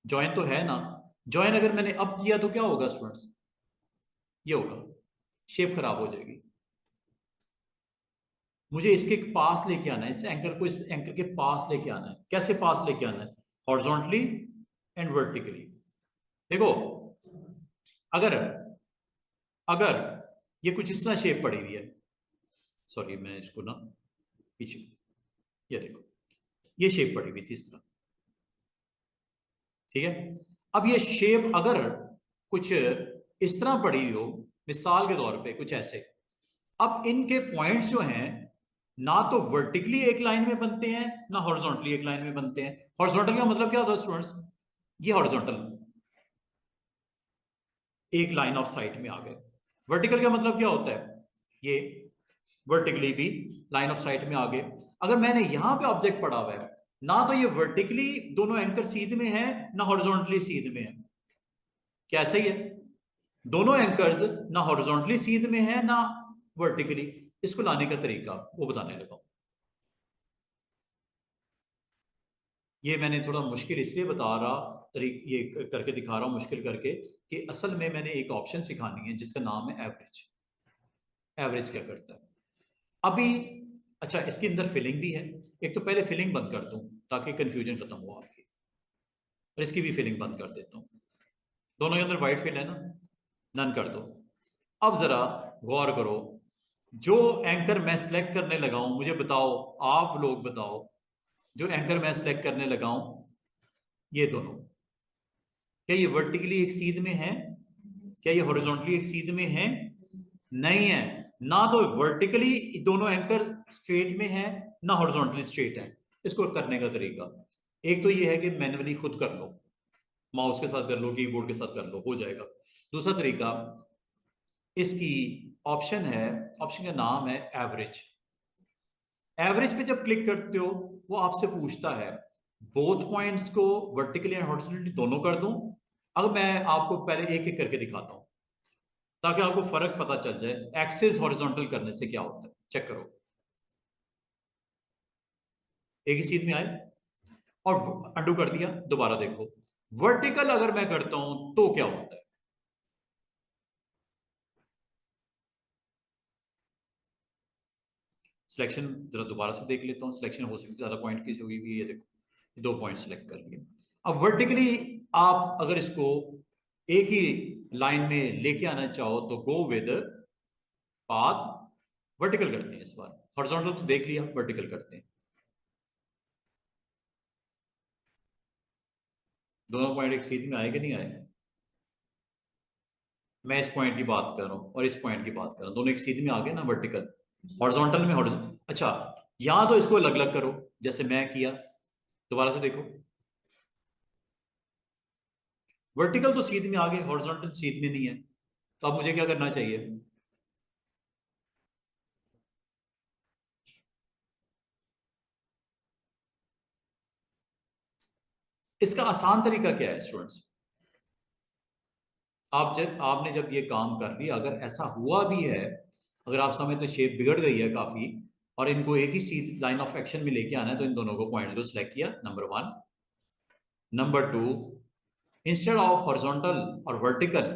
ज्वाइन तो है ना, ज्वाइन अगर मैंने अब किया तो क्या होगा स्टूडेंट्स? ये होगा, शेप खराब हो जाएगी। मुझे इसके पास लेके आना है, इस एंकर को इस एंकर के पास लेके आना है। कैसे पास लेके आना है? Horizontally and vertically. देखो, अगर अगर ये कुछ इस तरह शेप पड़ी हुई है, सॉरी मैं इसको ना पीछे, ये देखो ये शेप पड़ी हुई थी इस तरह। ठीक है, अब ये शेप अगर कुछ इस तरह पड़ी हुई हो, मिसाल के तौर पे कुछ ऐसे, अब इनके पॉइंट्स जो हैं ना तो वर्टिकली एक लाइन में बनते हैं ना हॉरिजॉन्टली एक लाइन में बनते हैं। हॉरिजॉन्टल का मतलब क्या होता है स्टूडेंट्स? ये हॉरिजॉन्टल एक लाइन ऑफ साइट में आ गए। वर्टिकल का मतलब क्या होता है? ये वर्टिकली भी लाइन ऑफ साइट में आ गए। अगर मैंने यहां पे ऑब्जेक्ट पड़ा हुआ है, ना तो ये वर्टिकली दोनों एंकर सीध में है ना हॉरिजॉन्टली सीध में है। क्या सही है? दोनों एंकर्स ना हॉरिजॉन्टली सीध में है ना वर्टिकली। इसको लाने का तरीका वो बताने लगा। ये मैंने थोड़ा मुश्किल इसलिए बता रहा, ये करके दिखा रहा हूं मुश्किल करके, कि असल में मैंने एक ऑप्शन सिखानी है जिसका नाम है एवरेज। एवरेज क्या करता है अभी? अच्छा, इसके अंदर फिलिंग भी है। एक तो पहले फिलिंग बंद कर दूं ताकि कंफ्यूजन खत्म हो आपकी, और इसकी भी फिलिंग बंद कर देता हूं। दोनों के अंदर व्हाइट फिल है ना, नन कर दो। अब जरा गौर करो, जो एंकर मैं सिलेक्ट करने लगा हूं, मुझे बताओ, आप लोग बताओ, जो एंकर मैं सिलेक्ट करने लगा हूं, ये दोनों, क्या ये वर्टिकली एक सीध में है? क्या ये हॉरिजॉन्टली एक सीध में है? नहीं है। ना तो वर्टिकली दोनों एंकर स्ट्रेट में है ना हॉरिजॉन्टली स्ट्रेट है। इसको करने का तरीका एक तो ये है कि मैन्युअली खुद कर लो, माउस के साथ कर लो, कीबोर्ड के साथ कर लो, हो जाएगा। दूसरा तरीका, इसकी ऑप्शन है, ऑप्शन का नाम है एवरेज। एवरेज पे जब क्लिक करते हो वो आपसे पूछता है बोथ पॉइंट्स को वर्टिकली एंड हॉरिजॉन्टली दोनों कर दूं। अगर मैं आपको पहले एक एक करके दिखाता हूं, ताकि आपको फर्क पता चल जाए एक्सिस हॉरिजॉन्टल करने से क्या होता है। चेक करो, एक ही सीध में आए और अंडू कर दिया, दोबारा देखो वर्टिकल अगर मैं करता हूं तो क्या होता है। सिलेक्शन जरा दोबारा से देख लेता हूं, सिलेक्शन हो सकती है ज्यादा पॉइंट की से हुई भी, ये देखो 2 पॉइंट सिलेक्ट कर लिए। अब वर्टिकली आप अगर इसको एक ही लाइन में लेके आना चाहो तो गो विद पाथ वर्टिकल करते हैं। इस बार हॉरिजॉन्टल तो देख लिया, वर्टिकल करते हैं। दोनों पॉइंट एक सीध में आए कि नहीं आए? मैं इस पॉइंट की बात कर रहा हूं और इस पॉइंट की बात कर रहा हूं, दोनों एक सीध में आ गए ना वर्टिकल। हॉरिजॉन्टल में हॉरिजॉन्टल, अच्छा यहां तो इसको अलग अलग करो जैसे मैं किया, दोबारा से देखो वर्टिकल तो सीध में आ गए, हॉरिजॉन्टल सीध में नहीं है। तो अब मुझे क्या करना चाहिए? इसका आसान तरीका क्या है स्टूडेंट्स? आपने जब ये काम कर लिया, अगर ऐसा हुआ भी है, अगर आप समझते तो शेप बिगड़ गई है काफी और इनको एक ही सीध लाइन ऑफ एक्शन में लेके आना है, तो इन दोनों को पॉइंट को सिलेक्ट किया, number 1। Number 2, instead of horizontal और vertical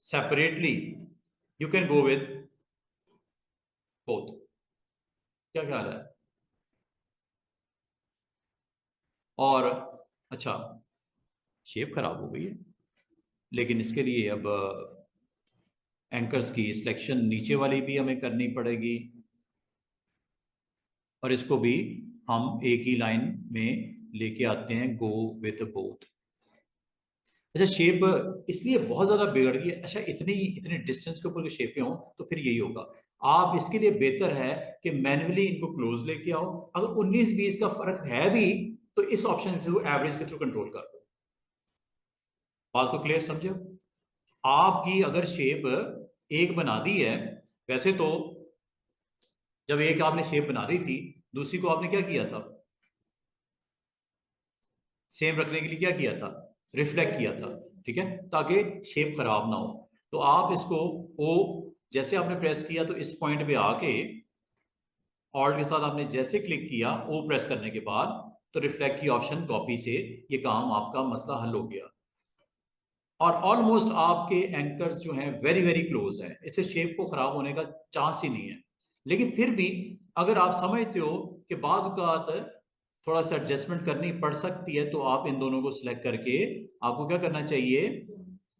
separately you can go with both. क्या ख्याल है? और अच्छा, शेप खराब हो गई है, लेकिन इसके लिए अब एंकर्स की सिलेक्शन नीचे वाली भी हमें करनी पड़ेगी और इसको भी हम एक ही लाइन में लेके आते हैं, गो विद बोथ। अच्छा, शेप इसलिए बहुत ज्यादा बिगड़ गई है। अच्छा, इतनी इतने डिस्टेंस के ऊपर शेप पे हो तो फिर यही होगा। आप इसके लिए बेहतर है कि मैन्युअली इनको क्लोज लेके आओ। अगर 19-20 का फर्क है भी तो इस ऑप्शन के थ्रू, एवरेज के थ्रू कंट्रोल कर दो। बात को क्लियर समझे? आपकी अगर शेप एक बना दी है, वैसे तो जब एक आपने शेप बना दी थी, दूसरी को आपने क्या किया था? सेम रखने के लिए क्या किया था? रिफ्लेक्ट किया था, ठीक है, ताकि शेप खराब ना हो। तो आप इसको ओ जैसे आपने प्रेस किया तो इस पॉइंट पे आके ऑल्ट के साथ आपने जैसे क्लिक किया, ओ प्रेस करने के बाद, तो रिफ्लेक्ट की ऑप्शन कॉपी से ये काम, आपका मसला हल हो गया। और ऑलमोस्ट आपके एंकर्स जो हैं वेरी वेरी क्लोज हैं, इससे शेप को खराब होने का चांस ही नहीं है। लेकिन फिर भी अगर आप समझते हो कि बाद औक़ात थोड़ा सा एडजस्टमेंट करनी पड़ सकती है, तो आप इन दोनों को सिलेक्ट करके आपको क्या करना चाहिए?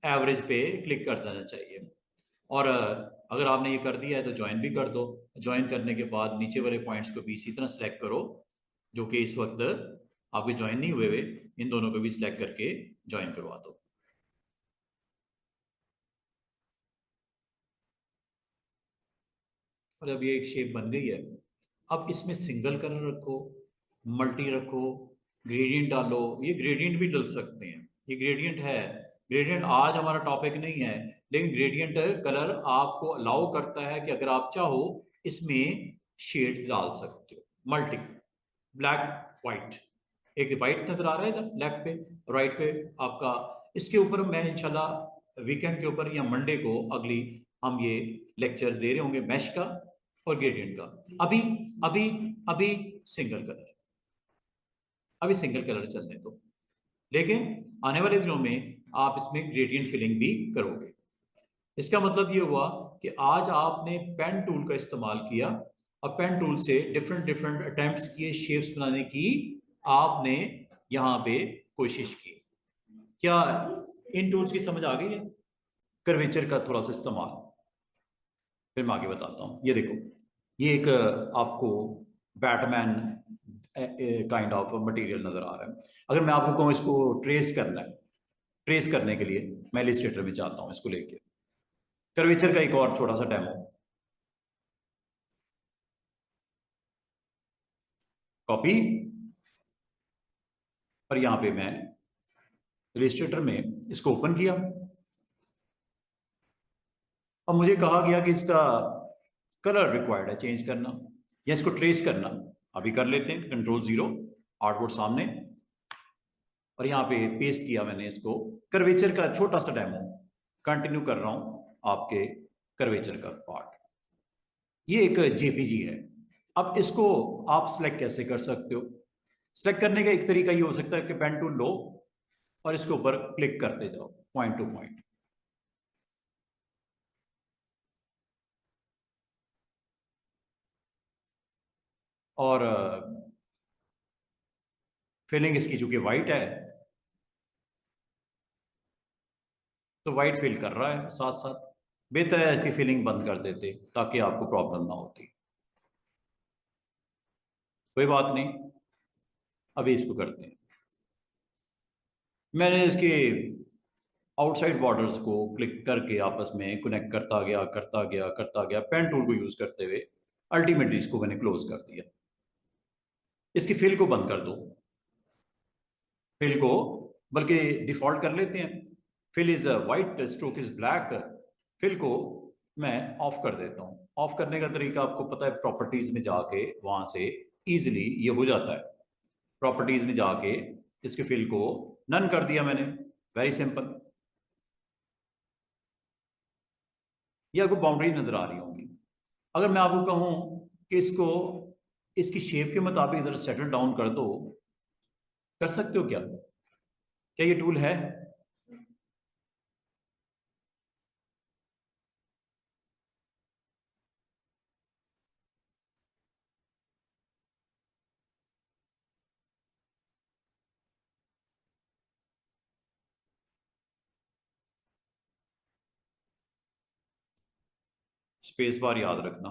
एवरेज पे क्लिक कर देना चाहिए। और अगर आपने ये कर दिया है तो ज्वाइन भी कर दो। ज्वाइन करने के बाद नीचे वाले पॉइंट्स को भी इसी तरह सेलेक्ट करो जो कि इस वक्त आपके ज्वाइन नहीं हुए हुए, इन दोनों को भी सिलेक्ट करके ज्वाइन करवा दो। और अब ये एक शेप बन गई है। अब इसमें सिंगल कलर रखो, मल्टी रखो, ग्रेडियंट डालो। ये ग्रेडियंट भी डल सकते हैं, ये ग्रेडियंट है। ग्रेडियंट आज हमारा टॉपिक नहीं है, लेकिन ग्रेडियंट कलर आपको अलाउ करता है कि अगर आप चाहो इसमें शेड डाल सकते हो। मल्टी, ब्लैक, व्हाइट, एक व्हाइट नजर आ रहा है इधर लेफ्ट पे, राइट पे आपका। इसके ऊपर मैं इंशाल्लाह वीकेंड के ऊपर या मंडे को अगली हम ये लेक्चर दे रहे होंगे मैश का और ग्रेडियंट का। अभी अभी अभी सिंगल कलर, अभी सिंगल कलर चलने दो, लेकिन आने वाले दिनों में आप इसमें ग्रेडियंट फिलिंग भी करोगे। इसका मतलब ये हुआ कि आज आपने पेन टूल का इस्तेमाल किया और पेन टूल से डिफरेंट डिफरेंट अटेम्प्ट्स किए शेप्स बनाने की, आपने यहां पे कोशिश की। क्या इन टूल्स की समझ आ गई है? कर्वेचर का थोड़ा सा इस्तेमाल फिर मैं आगे बताता हूँ। ये देखो, ये एक आपको बैटमैन काइंड ऑफ मटेरियल नजर आ रहा है। अगर मैं आपको कहूँ इसको ट्रेस करना है, ट्रेस करने के लिए मैं इलस्ट्रेटर में चाहता हूँ इसको लेके। कर्वेचर का एक और छोटा सा डेमो, कॉपी, और यहां पे मैं इलस्ट्रेटर में इसको ओपन किया और मुझे कहा गया कि इसका कलर रिक्वायर्ड है चेंज करना या इसको ट्रेस करना। अभी कर लेते हैं, Ctrl+0, आउटपुट सामने, और यहाँ पे पेस्ट किया मैंने इसको। कर्वेचर का छोटा सा डेमो कंटिन्यू कर रहा हूं। आपके कर्वेचर का पार्ट। ये एक जेपीजी है। अब इसको आप सिलेक्ट कैसे कर सकते हो? सिलेक्ट करने का एक तरीका ये हो सकता है कि पेन टूल लो और इसके ऊपर क्लिक करते जाओ पॉइंट टू पॉइंट। और फिलिंग इसकी चूंकि वाइट है तो वाइट फिल कर रहा है साथ साथ। बेहतर है इसकी फिलिंग बंद कर देते ताकि आपको प्रॉब्लम ना होती। कोई बात नहीं, अभी इसको करते हैं। मैंने इसके आउटसाइड बॉर्डर्स को क्लिक करके आपस में कनेक्ट करता गया करता गया करता गया पेन टूल को यूज करते हुए अल्टीमेटली इसको मैंने क्लोज कर दिया। इसकी फिल को बंद कर दो, फिल को बल्कि डिफॉल्ट कर लेते हैं। Fill is white, stroke is black. Fill को मैं ऑफ कर देता हूँ। ऑफ करने का तरीका आपको पता है, प्रॉपर्टीज में जाके वहां से इजिली ये हो जाता है। प्रॉपर्टीज में जाके इसके फिल को नन कर दिया मैंने, वेरी सिंपल। ये आपको बाउंड्री नजर आ रही होंगी। अगर मैं आपको कहूं कि इसको इसकी शेप के मुताबिक जरा सेटल डाउन कर दो, कर सकते हो क्या? क्या ये टूल है? स्पेस बार याद रखना।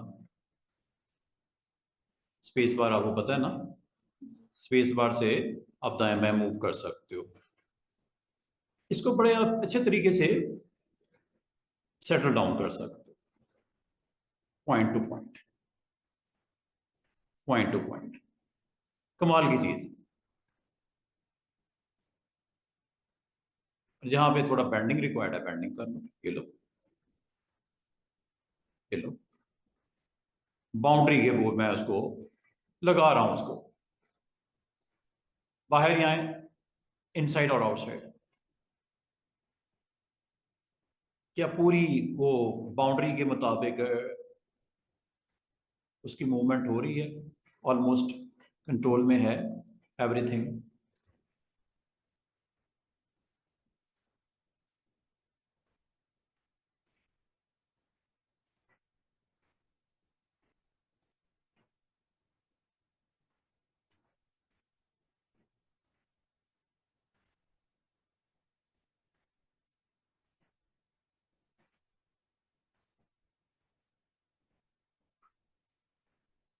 स्पेस बार आपको पता है ना, स्पेस बार से आप दाएं बाएं मूव कर सकते हो। इसको बड़े आप अच्छे तरीके से सेटल डाउन कर सकते हो, point two point, point two point. कमाल की चीज। जहां पे थोड़ा बेंडिंग रिक्वायर्ड है, बेंडिंग कर लो। ये लो, ये लो। बाउंड्री के वो मैं उसको लगा रहा हूं, उसको बाहर ही आए, इनसाइड और आउटसाइड। क्या पूरी वो बाउंड्री के मुताबिक उसकी मूवमेंट हो रही है? ऑलमोस्ट कंट्रोल में है एवरीथिंग।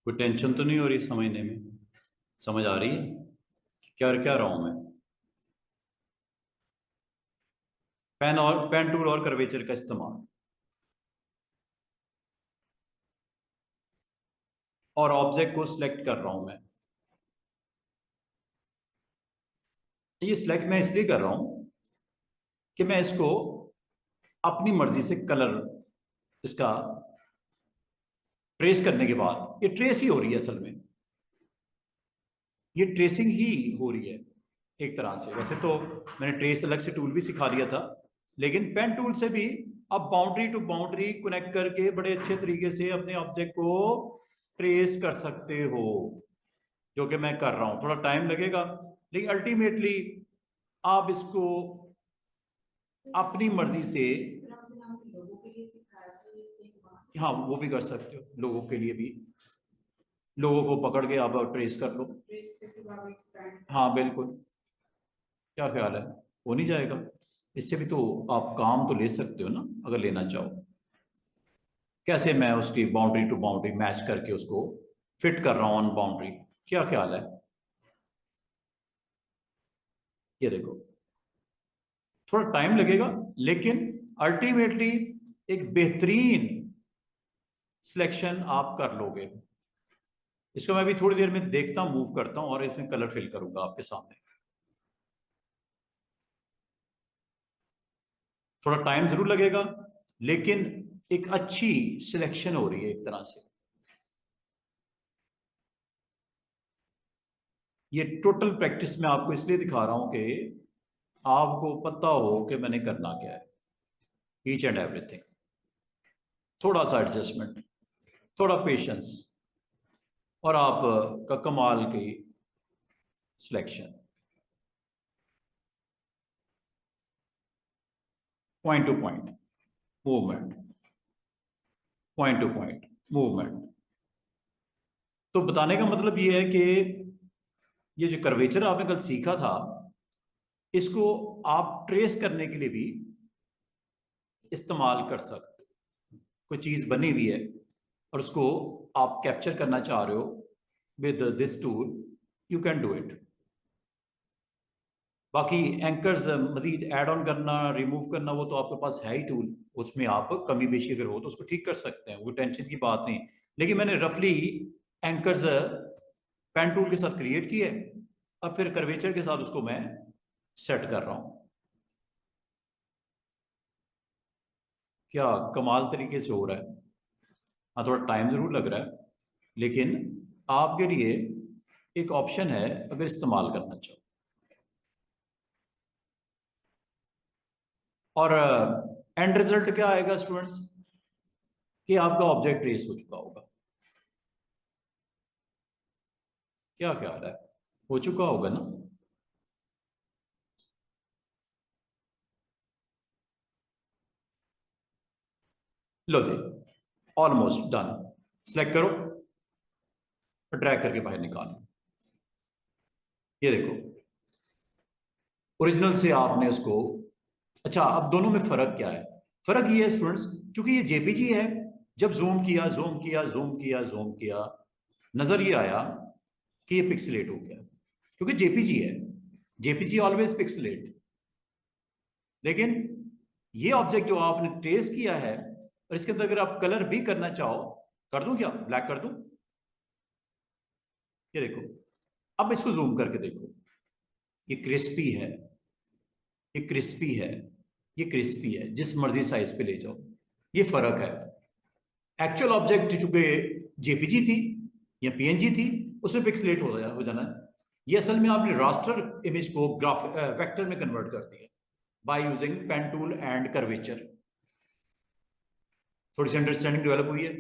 कोई टेंशन तो नहीं हो रही समझने में? समझ आ रही है क्या क्या रहा हूं मैं? पेन टूल और कर्वेचर का इस्तेमाल, और ऑब्जेक्ट को सिलेक्ट कर रहा हूं मैं। ये सिलेक्ट मैं इसलिए कर रहा हूं कि मैं इसको अपनी मर्जी से कलर इसका ट्रेस करने के बाद, ये ट्रेस ही हो रही है असल में, ये ट्रेसिंग ही हो रही है एक तरह से। वैसे तो मैंने ट्रेस अलग से टूल भी सिखा दिया था, लेकिन पेन टूल से भी आप बाउंड्री टू बाउंड्री कनेक्ट करके बड़े अच्छे तरीके से अपने ऑब्जेक्ट को ट्रेस कर सकते हो, जो कि मैं कर रहा हूं। थोड़ा टाइम लगेगा, लेकिन अल्टीमेटली आप इसको अपनी मर्जी से, हाँ वो भी कर सकते हो, लोगों के लिए भी। लोगों को पकड़ के आप ट्रेस कर लो। हाँ बिल्कुल। क्या ख्याल है, हो नहीं जाएगा? इससे भी तो आप काम तो ले सकते हो ना, अगर लेना चाहो। कैसे मैं उसकी बाउंड्री टू बाउंड्री मैच करके उसको फिट कर रहा हूं ऑन बाउंड्री। क्या ख्याल है? ये देखो, थोड़ा टाइम लगेगा, लेकिन अल्टीमेटली एक बेहतरीन सिलेक्शन आप कर लोगे। इसको मैं भी थोड़ी देर में देखता हूं, मूव करता हूं और इसमें कलर फिल करूंगा आपके सामने। थोड़ा टाइम जरूर लगेगा, लेकिन एक अच्छी सिलेक्शन हो रही है एक तरह से। ये टोटल प्रैक्टिस मैं आपको इसलिए दिखा रहा हूं कि आपको पता हो कि मैंने करना क्या है, ईच एंड एवरीथिंग। थोड़ा सा एडजस्टमेंट, थोड़ा पेशेंस, और आप का कमाल की selection. Point two point movement, point two point movement. तो बताने का मतलब ये है कि ये जो कर्वेचर आपने कल सीखा था, इसको आप ट्रेस करने के लिए भी इस्तेमाल कर सकते हो। कोई चीज बनी हुई है और उसको आप कैप्चर करना चाह रहे हो with this tool, you can do it. बाकी एंकर्स मजीद ऐड ऑन करना, रिमूव करना, वो तो आपके पास है ही टूल, उसमें आप कमी बेशी अगर हो तो उसको ठीक कर सकते हैं, वो टेंशन की बात नहीं। लेकिन मैंने रफली एंकर्स पेन टूल के साथ क्रिएट किए और फिर कर्वेचर के साथ उसको मैं सेट कर रहा हूं। क्या कमाल तरीके से हो रहा है। हाँ, थोड़ा टाइम जरूर लग रहा है, लेकिन आपके लिए एक ऑप्शन है अगर इस्तेमाल करना चाहो। और एंड रिजल्ट क्या आएगा स्टूडेंट्स, कि आपका ऑब्जेक्ट ट्रेस हो चुका होगा। क्या ख्याल है, हो चुका होगा ना? लो जी, ऑलमोस्ट डन। सिलेक्ट करो और ड्रैग करके बाहर निकालो। ये देखो, ओरिजिनल से आपने उसको, अच्छा अब दोनों में फर्क क्या है? फर्क ये है स्टूडेंट्स, क्योंकि ये जेपीजी है, जब जूम किया जूम किया जूम किया जूम किया, नजर ये आया कि ये पिक्सलेट हो गया, क्योंकि जेपीजी है, जेपीजी ऑलवेज पिक्सलेट। लेकिन ये ऑब्जेक्ट जो आपने ट्रेस किया है, और इसके अंदर अगर आप कलर भी करना चाहो, कर दूं क्या, ब्लैक कर दूं? ये देखो, अब इसको जूम करके देखो, ये क्रिस्पी है, ये क्रिस्पी है, ये क्रिस्पी है, जिस मर्जी साइज पे ले जाओ, ये फर्क है। एक्चुअल ऑब्जेक्ट चूंकि जेपीजी थी या पीएनजी थी, उसमें पिक्सलेट हो जाना है। ये असल में आपने रास्टर इमेज को ग्राफ वेक्टर में कन्वर्ट कर दिया by using pen tool and curvature. थोड़ी सी अंडरस्टैंडिंग डेवलप हुई है।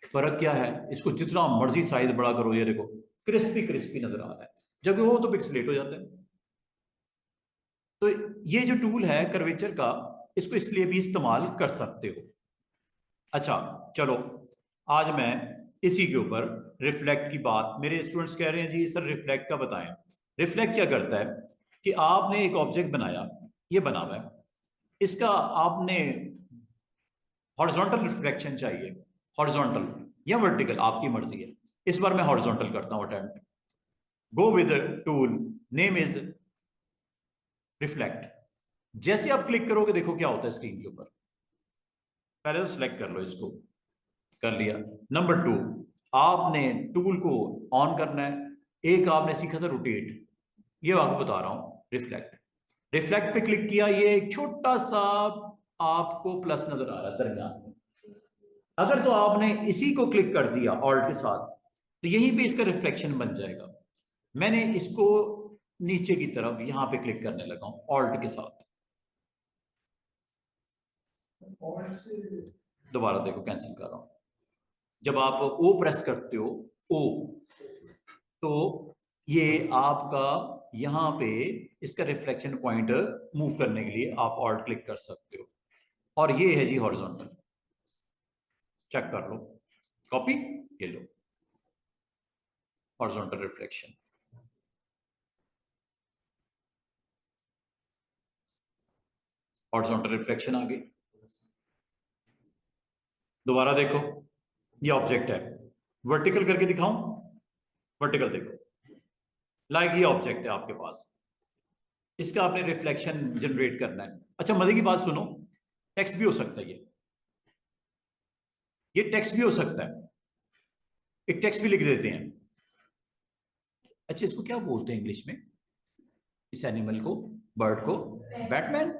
फर्क क्या है, इसको जितना मर्जी साइज बड़ा करो, ये देखो क्रिस्पी क्रिस्पी नजर आ रहा है, जब वो तो पिक्सलेट हो जाता है। तो ये जो टूल है कर्वेचर का, इसको इसलिए भी इस्तेमाल कर सकते हो। अच्छा चलो, आज मैं इसी के ऊपर रिफ्लेक्ट की बात, मेरे स्टूडेंट्स कह रहे हैं जी सर रिफ्लेक्ट का बताएं। रिफ्लेक्ट क्या करता है कि आपने एक ऑब्जेक्ट बनाया, ये बना हुआ है, इसका आपने हॉरिजॉन्टल रिफ्लेक्शन चाहिए, हॉरिजॉन्टल या वर्टिकल आपकी मर्जी है। इस बार मैं हॉरिजॉन्टल करता हूं attempt. Go with tool, name is reflect. जैसे आप क्लिक करोगे देखो क्या होता है स्क्रीन के ऊपर। पहले तो सिलेक्ट कर लो इसको, कर लिया। नंबर 2, आपने टूल को ऑन करना है। एक आपने सीखा था रोटेट, ये आपको बता रहा हूं रिफ्लेक्ट। रिफ्लेक्ट पे क्लिक किया, ये एक छोटा सा आपको प्लस नजर आ रहा है दरमियान में। अगर तो आपने इसी को क्लिक कर दिया ऑल्ट के साथ, तो यहीं पे इसका रिफ्लेक्शन बन जाएगा। मैंने इसको नीचे की तरफ यहां पे क्लिक करने लगा हूं ऑल्ट के साथ। दोबारा देखो, कैंसिल कर रहा हूं। जब आप ओ प्रेस करते हो, ओ, तो ये आपका यहां पे इसका रिफ्लेक्शन पॉइंट मूव करने के लिए आप ऑल्ट क्लिक कर सकते हो। और ये है जी हॉरिजॉन्टल, चेक कर लो, कॉपी, ये लो हॉरिजॉन्टल रिफ्लेक्शन। हॉरिजॉन्टल रिफ्लेक्शन आ गई। दोबारा देखो, ये ऑब्जेक्ट है, वर्टिकल करके दिखाऊं? वर्टिकल देखो, लाइक ये ऑब्जेक्ट है आपके पास, इसका आपने रिफ्लेक्शन जनरेट करना है। अच्छा मजे की बात सुनो, टेक्स्ट भी हो सकता है, ये टेक्स्ट भी हो सकता है, एक टेक्स्ट भी लिख देते हैं। अच्छा इसको क्या बोलते हैं इंग्लिश में, इस एनिमल को, बर्ड को? बैटमैन,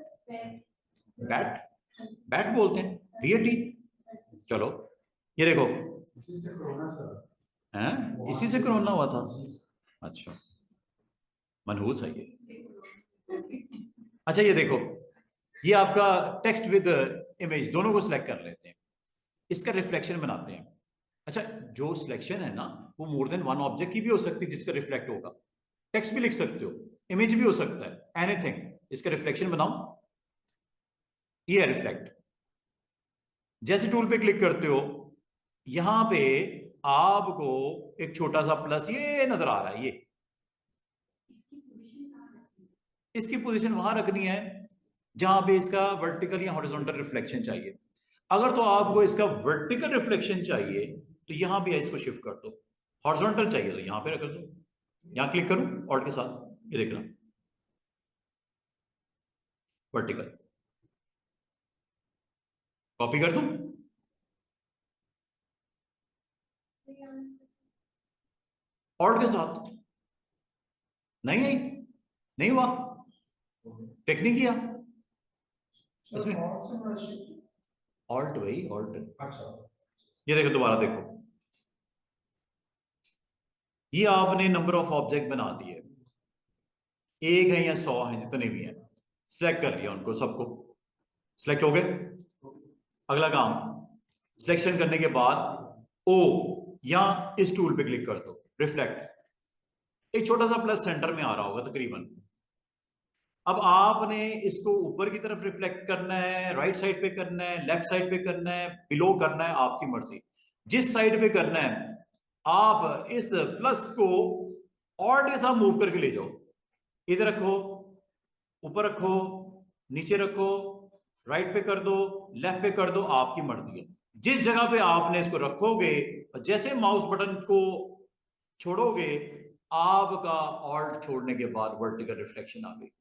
बैट, बैट बोलते हैं, बीएटी। चलो ये देखो, हैं इसी से कोरोना हुआ था। अच्छा, मनहूस है ये। अच्छा ये देखो, ये आपका टेक्स्ट विद इमेज दोनों को सिलेक्ट कर लेते हैं। इसका रिफ्लेक्शन बनाते हैं। अच्छा, जो सिलेक्शन है ना वो मोर देन वन ऑब्जेक्ट की भी हो सकती है जिसका रिफ्लेक्ट होगा। टेक्स्ट भी लिख सकते हो, इमेज भी हो सकता है, एनीथिंग। इसका रिफ्लेक्शन बनाओ, ये है रिफ्लेक्ट। जैसे टूल पे क्लिक करते हो, यहां पे आपको एक छोटा सा प्लस ये नजर आ रहा है, ये इसकी पोजीशन वहां रखनी है जहां पे इसका वर्टिकल या हॉरिजॉन्टल रिफ्लेक्शन चाहिए। अगर तो आपको इसका वर्टिकल रिफ्लेक्शन चाहिए तो यहां भी इसको शिफ्ट कर दो, हॉरिजॉन्टल चाहिए तो यहां पे रख दो। यहां क्लिक करूं ऑल्ट के साथ, ये देखना वर्टिकल, कॉपी कर दूं ऑल्ट के साथ, नहीं आई, नहीं हुआ, पिक नहीं किया इसमें। ऑल्ट भाई ऑल्ट, ये देखो दोबारा देखो, ये आपने नंबर ऑफ ऑब्जेक्ट बना दिए, एक है या 100 है, जितने भी हैं, सिलेक्ट कर लिया उनको सबको, सिलेक्ट हो गए। अगला काम, सिलेक्शन करने के बाद ओ या इस टूल पे क्लिक कर दो, रिफ्लेक्ट, एक छोटा सा प्लस सेंटर में आ रहा होगा तकरीबन। अब आपने इसको ऊपर की तरफ रिफ्लेक्ट करना है, राइट साइड पे करना है, लेफ्ट साइड पे करना है, बिलो करना है, आपकी मर्जी, जिस साइड पे करना है। आप इस प्लस को ऑल्ट के साथ मूव करके ले जाओ, इधर रखो, ऊपर रखो, नीचे रखो, राइट पे कर दो, लेफ्ट पे कर दो, आपकी मर्जी है। जिस जगह पे आपने इसको रखोगे, जैसे माउस बटन को छोड़ोगे, आपका ऑल्ट छोड़ने के बाद वर्टिकल रिफ्लेक्शन आ गई।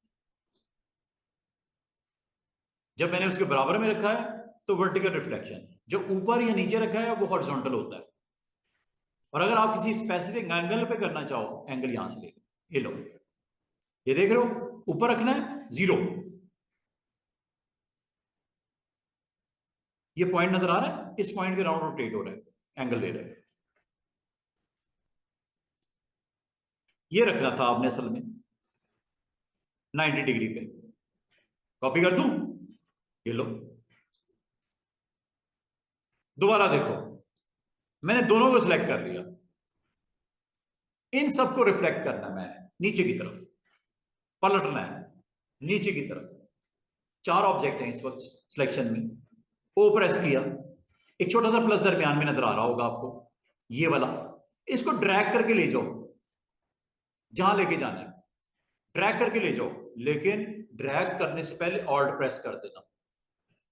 जब मैंने उसके बराबर में रखा है तो वर्टिकल रिफ्लेक्शन, जो ऊपर या नीचे रखा है वो हॉरिजॉन्टल होता है। और अगर आप किसी स्पेसिफिक एंगल पे करना चाहो, एंगल यहां से ले लो, ये लो, ये देख रहे हो, ऊपर रखना है 0, ये पॉइंट नजर आ रहा है, इस पॉइंट के राउंड रोटेट हो रहा है, एंगल ले रहे हैं। ये रखना था आपने असल में 90 डिग्री पे, कॉपी कर दूं, ये लो, दोबारा देखो, मैंने दोनों को सिलेक्ट कर लिया, इन सबको रिफ्लेक्ट करना है मैंने नीचे की तरफ, पलटना है नीचे की तरफ। 4 ऑब्जेक्ट हैं इस वक्त सिलेक्शन में, ओ प्रेस किया, एक छोटा सा प्लस दरमियान में नजर आ रहा होगा आपको, ये वाला, इसको ड्रैग करके ले जाओ जहां लेके जाना है, ड्रैग करके ले जाओ, लेकिन ड्रैग करने से पहले ऑल्ट प्रेस कर देना,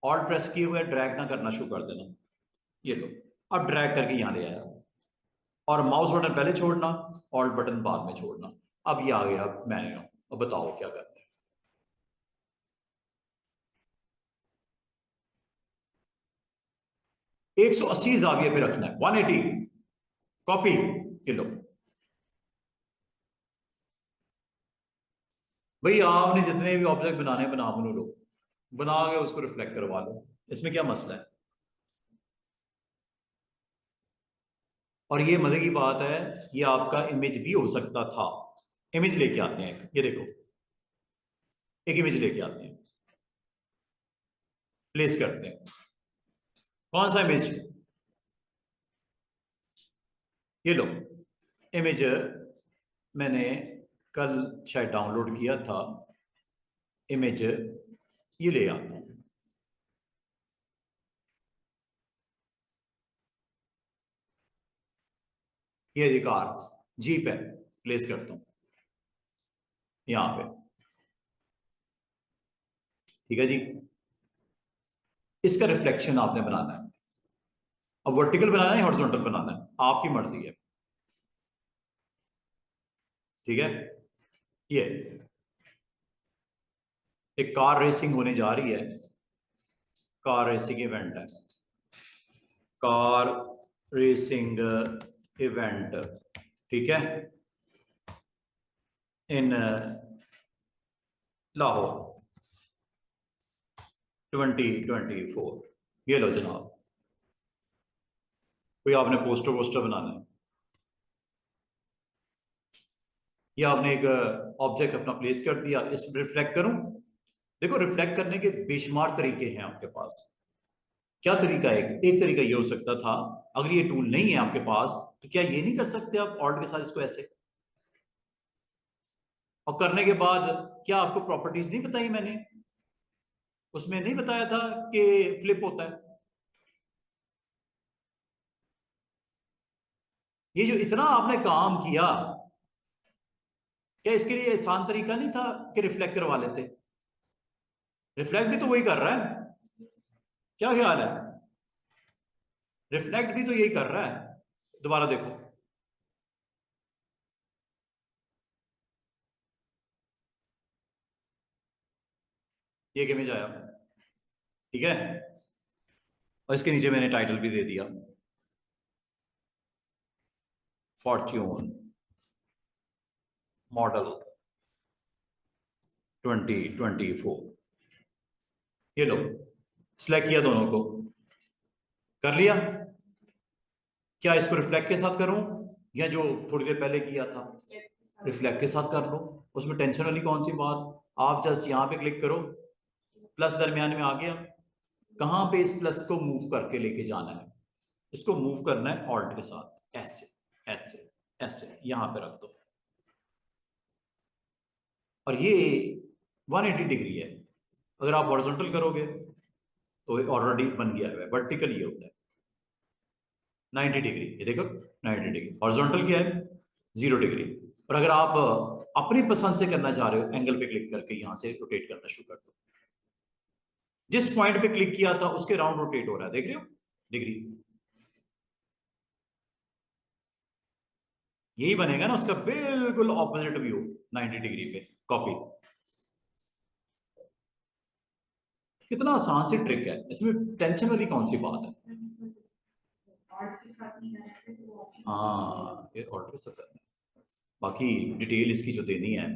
ऑल्ट प्रेस किए हुए ड्रैग ना करना शुरू कर देना। ये लो, अब ड्रैग करके यहां ले आया, और माउस बटन पहले छोड़ना, ऑल्ट बटन बाद में छोड़ना। अब ये आ गया मेन्यू, अब बताओ क्या करना है। 180 जाविये पे रखना है, 180, कॉपी, ये लो भाई, आपने जितने भी ऑब्जेक्ट बनाने बना लो, बना के उसको रिफ्लेक्ट करवा लो, इसमें क्या मसला है। और ये मजे की बात है, ये आपका इमेज भी हो सकता था। इमेज लेके आते हैं, ये देखो, एक इमेज लेके आते हैं, प्लेस करते हैं, कौन सा इमेज, ये लो, इमेज मैंने कल शायद डाउनलोड किया था, इमेज ये ले आता हूं, ये अधिकार जीप है, प्लेस करता हूं यहां पे, ठीक है जी। इसका रिफ्लेक्शन आपने बनाना है, अब वर्टिकल बनाना है हॉरिजॉन्टल बनाना है, आपकी मर्जी है, ठीक है। ये एक कार रेसिंग होने जा रही है, कार रेसिंग इवेंट है, कार रेसिंग इवेंट, ठीक है, इन लाहौर 2024। ये लो जनाब, कोई आपने पोस्टर वोस्टर बनाना है, ये आपने एक ऑब्जेक्ट अपना प्लेस कर दिया, इस रिफ्लेक्ट करूं, देखो रिफ्लेक्ट करने के बेशुमार तरीके हैं आपके पास, क्या तरीका है? एक तरीका ये हो सकता था, अगर ये टूल नहीं है आपके पास तो क्या ये नहीं कर सकते आप ऑल्ट के साथ इसको ऐसे, और करने के बाद क्या आपको प्रॉपर्टीज नहीं बताई मैंने? उसमें नहीं बताया था कि फ्लिप होता है? ये जो इतना आपने काम किया, क्या इसके लिए आसान तरीका नहीं था कि रिफ्लेक्ट करवा लेते? रिफ्लेक्ट भी तो वही कर रहा है, क्या ख्याल है? रिफ्लेक्ट भी तो यही कर रहा है। दोबारा देखो, ये इमेज आया, ठीक है, और इसके नीचे मैंने टाइटल भी दे दिया, फॉर्च्यून मॉडल 2024। ये लो, सिलेक्ट किया दोनों को, कर लिया। क्या इसको रिफ्लेक्ट के साथ करूं या जो थोड़ी देर पहले किया था रिफ्लेक्ट के साथ कर लो? उसमें टेंशन वाली कौन सी बात? आप जस्ट यहां पे क्लिक करो, प्लस दरमियान में आ गया। कहां पे इस प्लस को मूव करके लेके जाना है? इसको मूव करना है ऑल्ट के साथ, ऐसे ऐसे ऐसे, यहां पे रख दो, और ये 180 डिग्री है। अगर आप हॉरिजॉन्टल करोगे तो ऑलरेडी बन गया है, वर्टिकल ये होता है 90 डिग्री, ये देखो 90 डिग्री। हॉरिजॉन्टल क्या है? 0 डिग्री। और अगर आप अपनी पसंद से करना चाह रहे हो, एंगल पे क्लिक करके यहां से रोटेट करना शुरू कर दो। जिस पॉइंट पे क्लिक किया था उसके राउंड रोटेट हो रहा है, देख रहे हो डिग्री? यही बनेगा ना उसका बिल्कुल ऑपोजिट व्यू, 90 डिग्री पे कॉपी। कितना आसान सी ट्रिक है, इसमें टेंशन वाली कौन सी बात है? हाँ, ये ऑर्डर से करना है। बाकी डिटेल इसकी जो देनी है,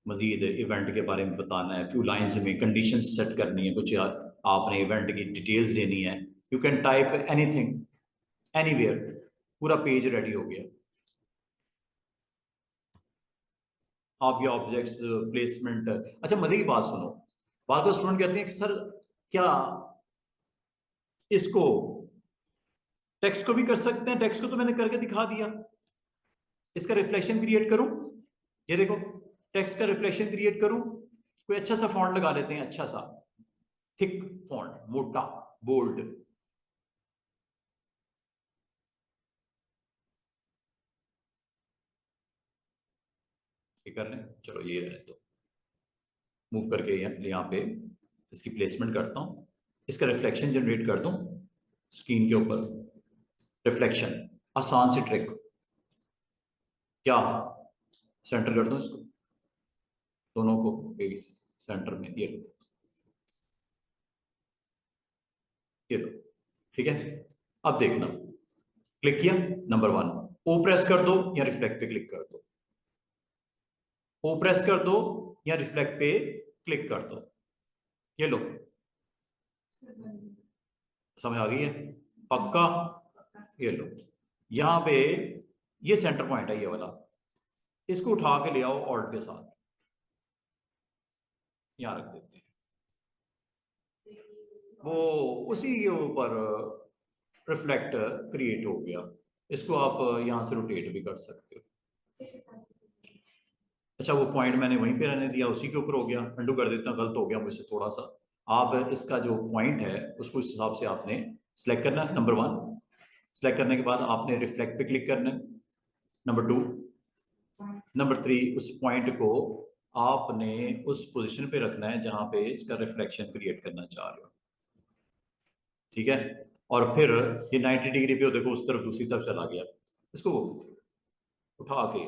मजीद इवेंट के बारे में बताना है, फ्यू लाइंस में कंडीशन सेट करनी है, कुछ आपने इवेंट की डिटेल्स देनी है। You can type anything anywhere, पूरा पेज रेडी हो गया। आप ये ऑब्जेक्ट्स प्लेसमेंट, अच्छा मजे की बात सुनो, बात को स्टूडेंट कहते हैं कि सर क्या इसको टेक्स्ट को भी कर सकते हैं? टेक्स्ट को तो मैंने करके दिखा दिया, इसका रिफ्लेक्शन क्रिएट करूं? ये देखो, टेक्स्ट का रिफ्लेक्शन क्रिएट करूं, कोई अच्छा सा फॉन्ट लगा लेते हैं, अच्छा सा थिक फॉन्ट, मोटा बोल्ड। ये कर लें, चलो ये रहने दो। मूव करके यहाँ पे इसकी प्लेसमेंट करता हूं, इसका रिफ्लेक्शन जनरेट कर दूं स्क्रीन के ऊपर। रिफ्लेक्शन, आसान सी ट्रिक, क्या सेंटर कर दूं इसको, दोनों को एक सेंटर में, ये लो, ठीक है। अब देखना, क्लिक किया, नंबर 1, ओ प्रेस कर दो या रिफ्लेक्ट पे क्लिक कर दो, ओ प्रेस कर दो या रिफ्लेक्ट पे क्लिक कर दो, ये लो, समझ आ गई है? पक्का? ये लो, यहां पे ये सेंटर पॉइंट है, ये वाला, इसको उठा के ले आओ ऑल्ट के साथ, यहां रख देते हैं। वो उसी के ऊपर रिफ्लेक्ट क्रिएट हो गया, इसको आप यहां से रोटेट भी कर सकते हो। अच्छा, वो पॉइंट मैंने वहीं पे रहने दिया, उसी के ऊपर हो गया, अंडू कर देता हूं, गलत हो गया मुझसे थोड़ा सा। आप इसका जो पॉइंट है उसको इस हिसाब से आपने सेलेक्ट करना है। नंबर 1 सेलेक्ट करने के बाद आपने रिफ्लेक्ट पे क्लिक करना है। नंबर 2, नंबर 3, उस पॉइंट को आपने उस पोजीशन पे रखना है जहां पे इसका रिफ्लेक्शन क्रिएट करना चाह रहे हो, ठीक है। और फिर ये 90 डिग्री पे हो, देखो उस तरफ दूसरी तरफ चला गया, इसको उठा के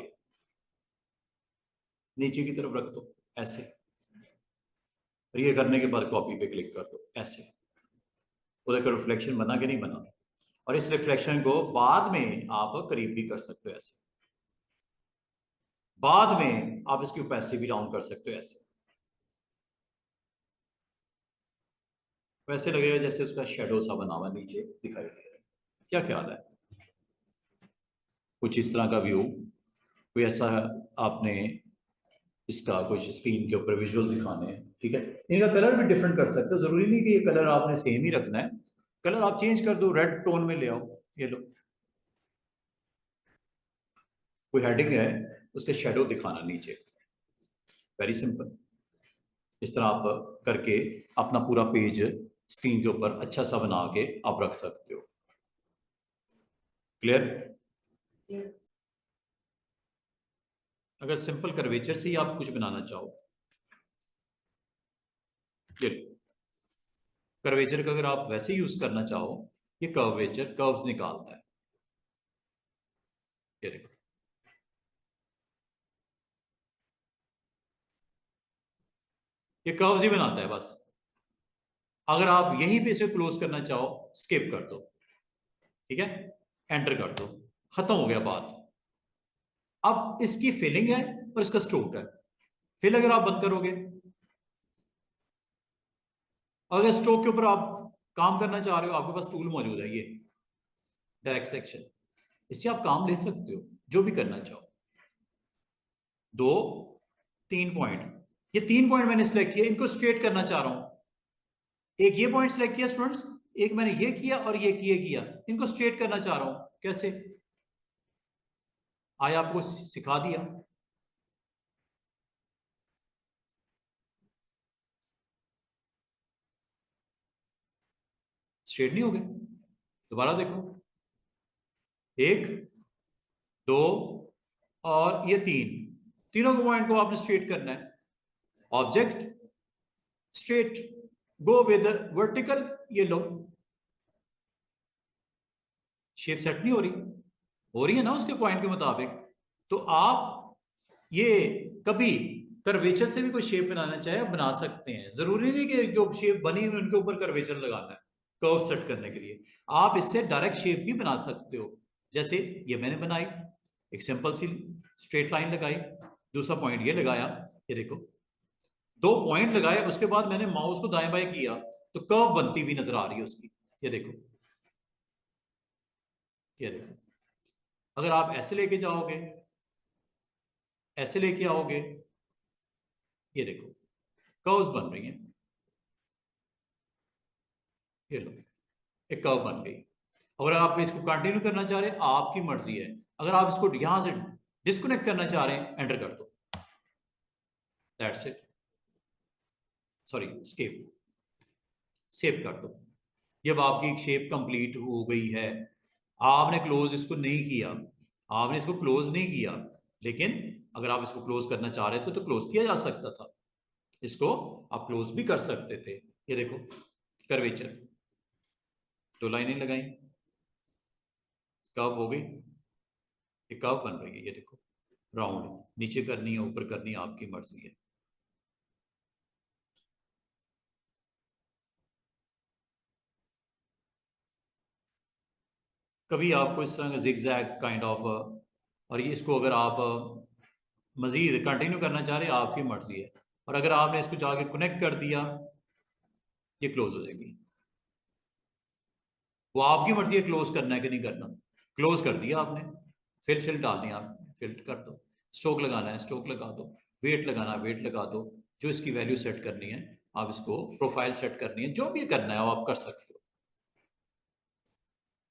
नीचे की तरफ रख दो ऐसे, और ये करने के बाद कॉपी पे क्लिक कर दो ऐसे। वो देखो रिफ्लेक्शन बना कि नहीं बना, और इस रिफ्लेक्शन को बाद में आप करीब भी कर सकते हो ऐसे, बाद में आप इसकी ओपेसिटी भी डाउन कर सकते हो ऐसे, वैसे लगेगा जैसे उसका शेडो सा बना हुआ नीचे दिखाई दे रहा है। क्या ख्याल है? कुछ इस तरह का व्यू, कोई ऐसा आपने इसका कुछ स्क्रीन के ऊपर विजुअल दिखाने हैं, ठीक है। इनका कलर भी डिफरेंट कर सकते हो, जरूरी नहीं कि ये कलर आपने सेम ही रखना है, कलर आप चेंज कर दो, रेड टोन में ले आओ, ये लो। कोई हेडिंग है, उसके शेडो दिखाना नीचे, वेरी सिंपल। इस तरह आप करके अपना पूरा पेज स्क्रीन के ऊपर अच्छा सा बना के आप रख सकते हो। क्लियर? अगर सिंपल कर्वेचर से ही आप कुछ बनाना चाहो, कर्वेचर का अगर आप वैसे यूज करना चाहो, ये कर्वेचर कर्व्स निकालता है, ये देखो। ये कर्व्स ही बनाता है बस। अगर आप यहीं पे इसे क्लोज करना चाहो, स्किप कर दो, ठीक है, एंटर कर दो, खत्म हो गया बात। अब इसकी फिलिंग है और इसका स्ट्रोक है। फिल अगर आप बंद करोगे, अगर स्ट्रोक के ऊपर आप काम करना चाह रहे हो, आपके पास टूल मौजूद है, ये डायरेक्ट सेक्शन, इससे आप काम ले सकते हो जो भी करना चाहो। 2 3 पॉइंट, ये 3 पॉइंट मैंने सिलेक्ट किया, इनको स्ट्रेट करना चाह रहा हूं। एक ये पॉइंट सिलेक्ट किया स्टूडेंट्स, एक मैंने ये किया और ये किया, इनको स्ट्रेट करना चाह रहा हूं। कैसे आया, आपको सिखा दिया। स्ट्रेट नहीं हो गए, दोबारा देखो, 1 2 और ये 3, तीनों को पॉइंट को आपने स्ट्रेट करना है। Object straight, go with vertical, ये लो। शेप सेट नहीं हो रही है ना उसके पॉइंट के मुताबिक। तो आप ये कभी कर्वेचर से भी कोई शेप बनाना चाहे बना सकते हैं, जरूरी नहीं कि जो शेप बनी हुई उनके ऊपर कर्वेचर लगाना है कर्व सेट करने के लिए। आप इससे डायरेक्ट शेप भी बना सकते हो। जैसे ये मैंने बनाई, एक सिंपल सी स्ट्रेट लाइन लगाई, दूसरा पॉइंट ये लगाया, ये देखो 2 पॉइंट लगाए, उसके बाद मैंने माउस को दाएं बाएं किया तो कर्व बनती हुई नजर आ रही है उसकी, ये देखो, ये देखो। अगर आप ऐसे लेके जाओगे, ऐसे लेके आओगे, ये देखो कर्व्स बन रही हैं, ये लो, एक कर्व बन गई। अगर आप इसको कंटिन्यू करना चाह रहे हैं, आपकी मर्जी है। अगर आप इसको यहां से डिस्कनेक्ट करना चाह रहे हैं, एंटर कर दो, that's it, sorry escape, save कर दो। जब आपकी शेप कंप्लीट हो गई है, आपने क्लोज इसको नहीं किया, आपने इसको क्लोज नहीं किया, लेकिन अगर आप इसको क्लोज करना चाह रहे थे तो क्लोज किया जा सकता था, इसको आप क्लोज भी कर सकते थे। ये देखो कर्वेचर, 2 लाइनें लगाई, कर्व हो गई, ये कर्व बन रही है, ये देखो राउंड, नीचे करनी है ऊपर करनी है, आपकी मर्जी है। कभी आपको इस तरह जिगजैग काइंड ऑफ, और ये इसको अगर आप मजीद कंटिन्यू करना चाह रहे हैं, आपकी मर्जी है। और अगर आपने इसको जाके कनेक्ट कर दिया, ये क्लोज हो जाएगी, वो आपकी मर्जी है क्लोज करना है कि नहीं करना। क्लोज कर दिया आपने, फिल शिल डालनी है, आप फिल कर दो, स्ट्रोक लगाना है स्ट्रोक लगा दो, वेट लगाना है वेट लगा दो, जो इसकी वैल्यू सेट करनी है, आप इसको प्रोफाइल सेट करनी है, जो भी करना है वो आप कर सकते हो।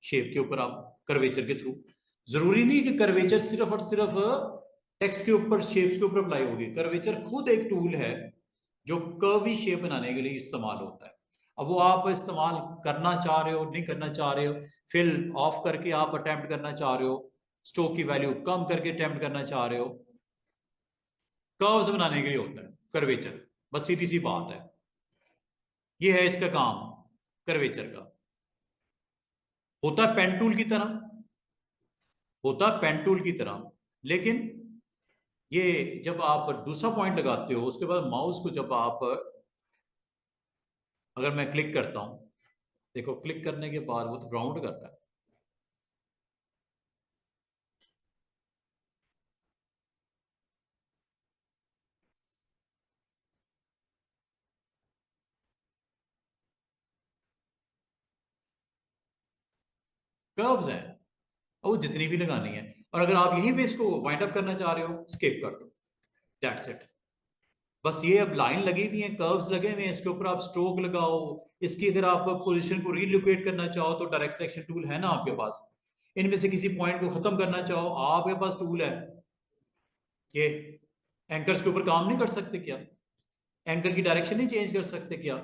शेप के ऊपर आप कर्वेचर के थ्रू, जरूरी नहीं कि कर्वेचर सिर्फ और सिर्फ टेक्स्ट के ऊपर शेप्स के ऊपर अप्लाई होगी। कर्वेचर खुद एक टूल है जो कर्वी शेप बनाने के लिए इस्तेमाल होता है। अब वो आप इस्तेमाल करना चाह रहे हो नहीं करना चाह रहे हो, फिल ऑफ करके आप अटेम्प्ट करना चाह रहे हो, स्ट्रोक की वैल्यू कम करके अटेम्प्ट करना चाह रहे हो, कर्व्स बनाने के लिए होता है कर्वेचर, बस सीधी सी बात है। ये है इसका काम कर्वेचर का। होता है पेन टूल की तरह, होता है पेन टूल की तरह, लेकिन ये जब आप दूसरा पॉइंट लगाते हो, उसके बाद माउस को जब आप, अगर मैं क्लिक करता हूं, देखो क्लिक करने के बाद वो तो राउंड कर रहा है, कर्व्स हैं, और वो जितनी भी लगानी है। और अगर आप यहीं पे इसको वाइंड अप करना चाह रहे हो, स्किप कर दो, दैट्स इट। बस ये अब लाइन लगी हुई है, कर्व्स लगे हुए हैं, इसके ऊपर आप स्ट्रोक लगाओ, इसकी अगर आप पोजीशन को रीलोकेट करना चाहो तो डायरेक्ट सिलेक्शन टूल है ना आपके पास, इनमें से किसी पॉइंट को खत्म करना चाहो आपके पास टूल है। ये एंकर्स के ऊपर काम नहीं कर सकते क्या? एंकर की डायरेक्शन नहीं चेंज कर सकते क्या?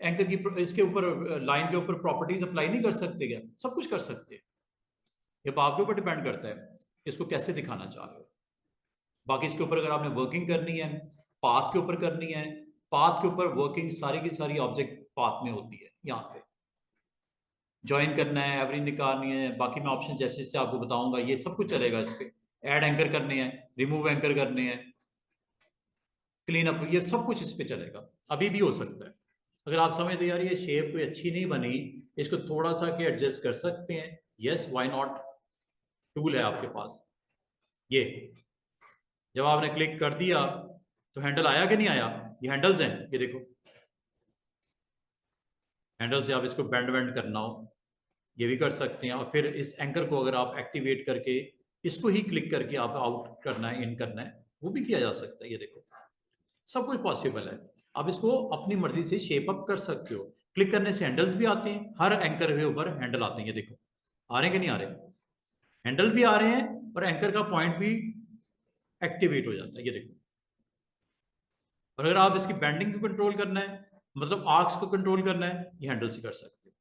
एंकर की इसके ऊपर लाइन के ऊपर प्रॉपर्टीज अप्लाई नहीं कर सकते क्या? सब कुछ कर सकते हैं। ये आपके ऊपर डिपेंड करता है इसको कैसे दिखाना चाह रहे हो। बाकी इसके ऊपर अगर आपने वर्किंग करनी है, पाथ के ऊपर करनी है, पाथ के ऊपर वर्किंग सारी की सारी ऑब्जेक्ट पाथ में होती है। यहाँ पे ज्वाइन करना है, एवरेज निकालनी है, बाकी मैं ऑप्शन जैसे जैसे आपको बताऊंगा ये सब कुछ चलेगा इस पे। ऐड एंकर करने हैं, रिमूव एंकर करने हैं, क्लीन अप, ये सब कुछ इस पे चलेगा। अभी भी हो सकता है अगर आप समझते यार ये शेप कोई अच्छी नहीं बनी, इसको थोड़ा सा के एडजस्ट कर सकते हैं, यस व्हाई नॉट, टूल है आपके पास। ये जब आपने क्लिक कर दिया तो हैंडल आया कि नहीं आया? ये हैंडल्स हैं, ये देखो हैंडल से आप इसको बेंड वेंड करना हो ये भी कर सकते हैं। और फिर इस एंकर को अगर आप एक्टिवेट करके इसको ही क्लिक करके आप आउट करना है, इन करना है, वो भी किया जा सकता है। ये देखो सब कुछ पॉसिबल है। आप इसको अपनी मर्जी से शेप अप कर सकते हो। क्लिक करने से हैंडल्स भी आते हैं, हर एंकर के ऊपर हैंडल आते हैं। ये देखो आ रहे हैं कि नहीं आ रहे? हैंडल भी आ रहे हैं और एंकर का पॉइंट भी एक्टिवेट हो जाता है। ये देखो, और अगर आप इसकी बेंडिंग को कंट्रोल करना है, मतलब आर्क्स को कंट्रोल करना है, ये हैंडल से कर सकते हो।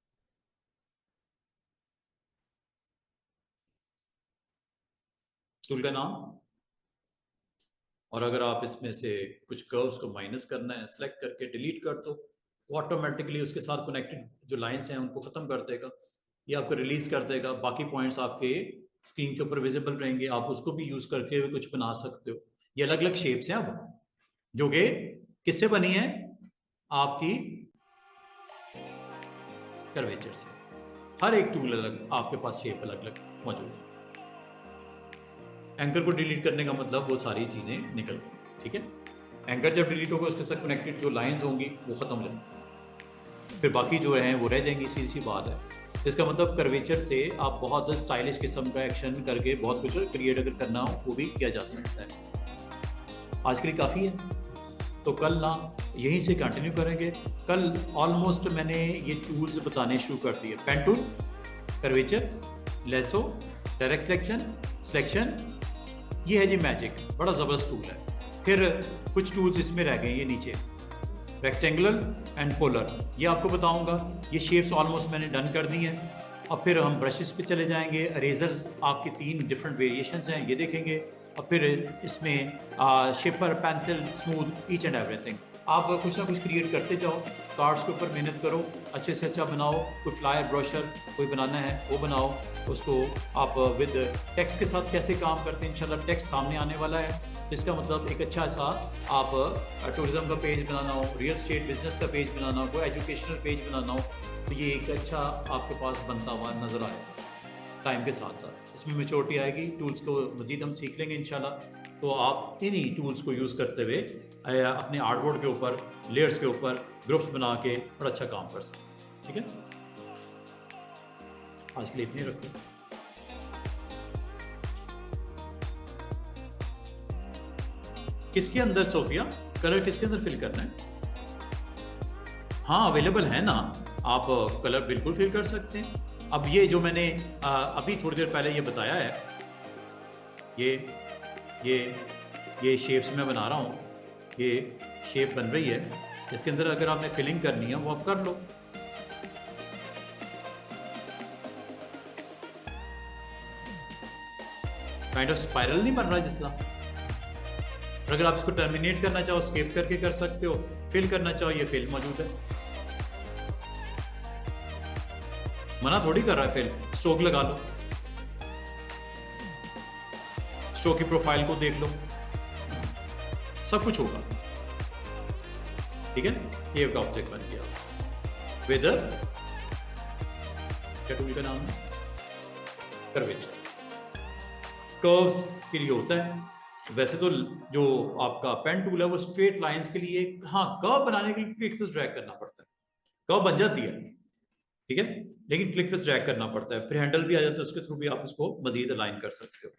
टूल का नाम, और अगर आप इसमें से कुछ कर्व्स को माइनस करना है, सेलेक्ट करके डिलीट कर दो, वो ऑटोमेटिकली उसके साथ कनेक्टेड जो लाइंस हैं उनको खत्म कर देगा, ये आपको रिलीज कर देगा। बाकी पॉइंट्स आपके स्क्रीन के ऊपर विजिबल रहेंगे, आप उसको भी यूज करके कुछ बना सकते हो। ये अलग अलग शेप्स हैं अब, जो कि किससे बनी है? आपकी कर्वेचर से। हर एक टूल अलग, आपके पास शेप अलग अलग मौजूद है। एंकर को डिलीट करने का मतलब वो सारी चीजें निकल गई, ठीक है। एंकर जब डिलीट होगा उसके साथ कनेक्टेड जो लाइंस होंगी वो खत्म हो जाएंगी, फिर बाकी जो है वो रह जाएंगी। सी सी बात है। इसका मतलब कर्वेचर से आप बहुत स्टाइलिश किस्म का एक्शन करके बहुत कुछ क्रिएट अगर करना हो वो भी किया जा सकता है। आज के लिए काफ़ी है, तो कल ना यहीं से कंटिन्यू करेंगे। कल ऑलमोस्ट मैंने ये टूल्स बताने शुरू कर दिए। Pen tool, curvature, lasso, direct selection, ये है जी मैजिक, बड़ा ज़बरदस्त टूल है। फिर कुछ टूल्स इसमें रह गए, ये नीचे रेक्टेंगुलर एंड पोलर, ये आपको बताऊंगा। ये शेप्स ऑलमोस्ट मैंने डन कर दी हैं। अब फिर हम ब्रशेस पे चले जाएंगे। इरेजर्स आपके 3 डिफरेंट वेरिएशंस हैं, ये देखेंगे। और फिर इसमें shaper, pencil, smooth, each and everything. आप कुछ ना कुछ क्रिएट करते जाओ, कार्ड्स के ऊपर मेहनत करो, अच्छे से अच्छा बनाओ। कोई फ्लायर, ब्रोशर कोई बनाना है वो बनाओ। उसको आप विद टेक्स्ट के साथ कैसे काम करते हैं, इंशाल्लाह टेक्स्ट सामने आने वाला है। इसका मतलब एक अच्छा सा आप टूरिज्म का पेज बनाना हो, रियल स्टेट बिजनेस का पेज बनाना हो, कोई एजुकेशनल पेज बनाना हो, तो ये एक अच्छा आपके पास बनता हुआ नज़र आए टाइम के साथ साथ। इसमें मैच्योरिटी आएगी, टूल्स को मज़ीद हम सीख लेंगे इंशाल्लाह। तो आप इन्हीं टूल्स को यूज़ करते हुए अपने आर्टबोर्ड के ऊपर, लेयर्स के ऊपर ग्रुप्स बना के बड़ा अच्छा काम कर सकते हैं, ठीक है। आज के लिए इतने रखो। किसके अंदर सोफिया कलर किसके अंदर फिल करना है? हाँ अवेलेबल है ना, आप कलर बिल्कुल फिल कर सकते हैं। अब ये जो मैंने अभी थोड़ी देर पहले ये बताया है, ये शेप्स मैं बना रहा हूँ, ये शेप बन रही है, इसके अंदर अगर आपने फिलिंग करनी है वो आप कर लो। काइंड ऑफ स्पाइरल नहीं बन रहा जिस तरह। अगर आप इसको टर्मिनेट करना चाहो स्केप करके कर सकते हो, फिल करना चाहो ये फिल मौजूद है। मना थोड़ी कर रहा है फिल, स्ट्रोक लगा लो, स्ट्रोक की प्रोफाइल को देख लो, सब कुछ होगा, ठीक है। ये एक ऑब्जेक्ट बन गया विद क्या टूल का नाम है? कर्वेचर। कर्व्स के लिए होता है। वैसे तो जो आपका पेन टूल है वो स्ट्रेट लाइंस के लिए, हाँ कर्व बनाने के लिए क्लिक पे ड्रैग करना पड़ता है, कर्व बन जाती है, ठीक है, लेकिन क्लिक पे ड्रैग करना पड़ता है। फिर हैंडल भी आ जाता है, उसके थ्रू भी आप इसको मजीद अलाइन कर सकते हो।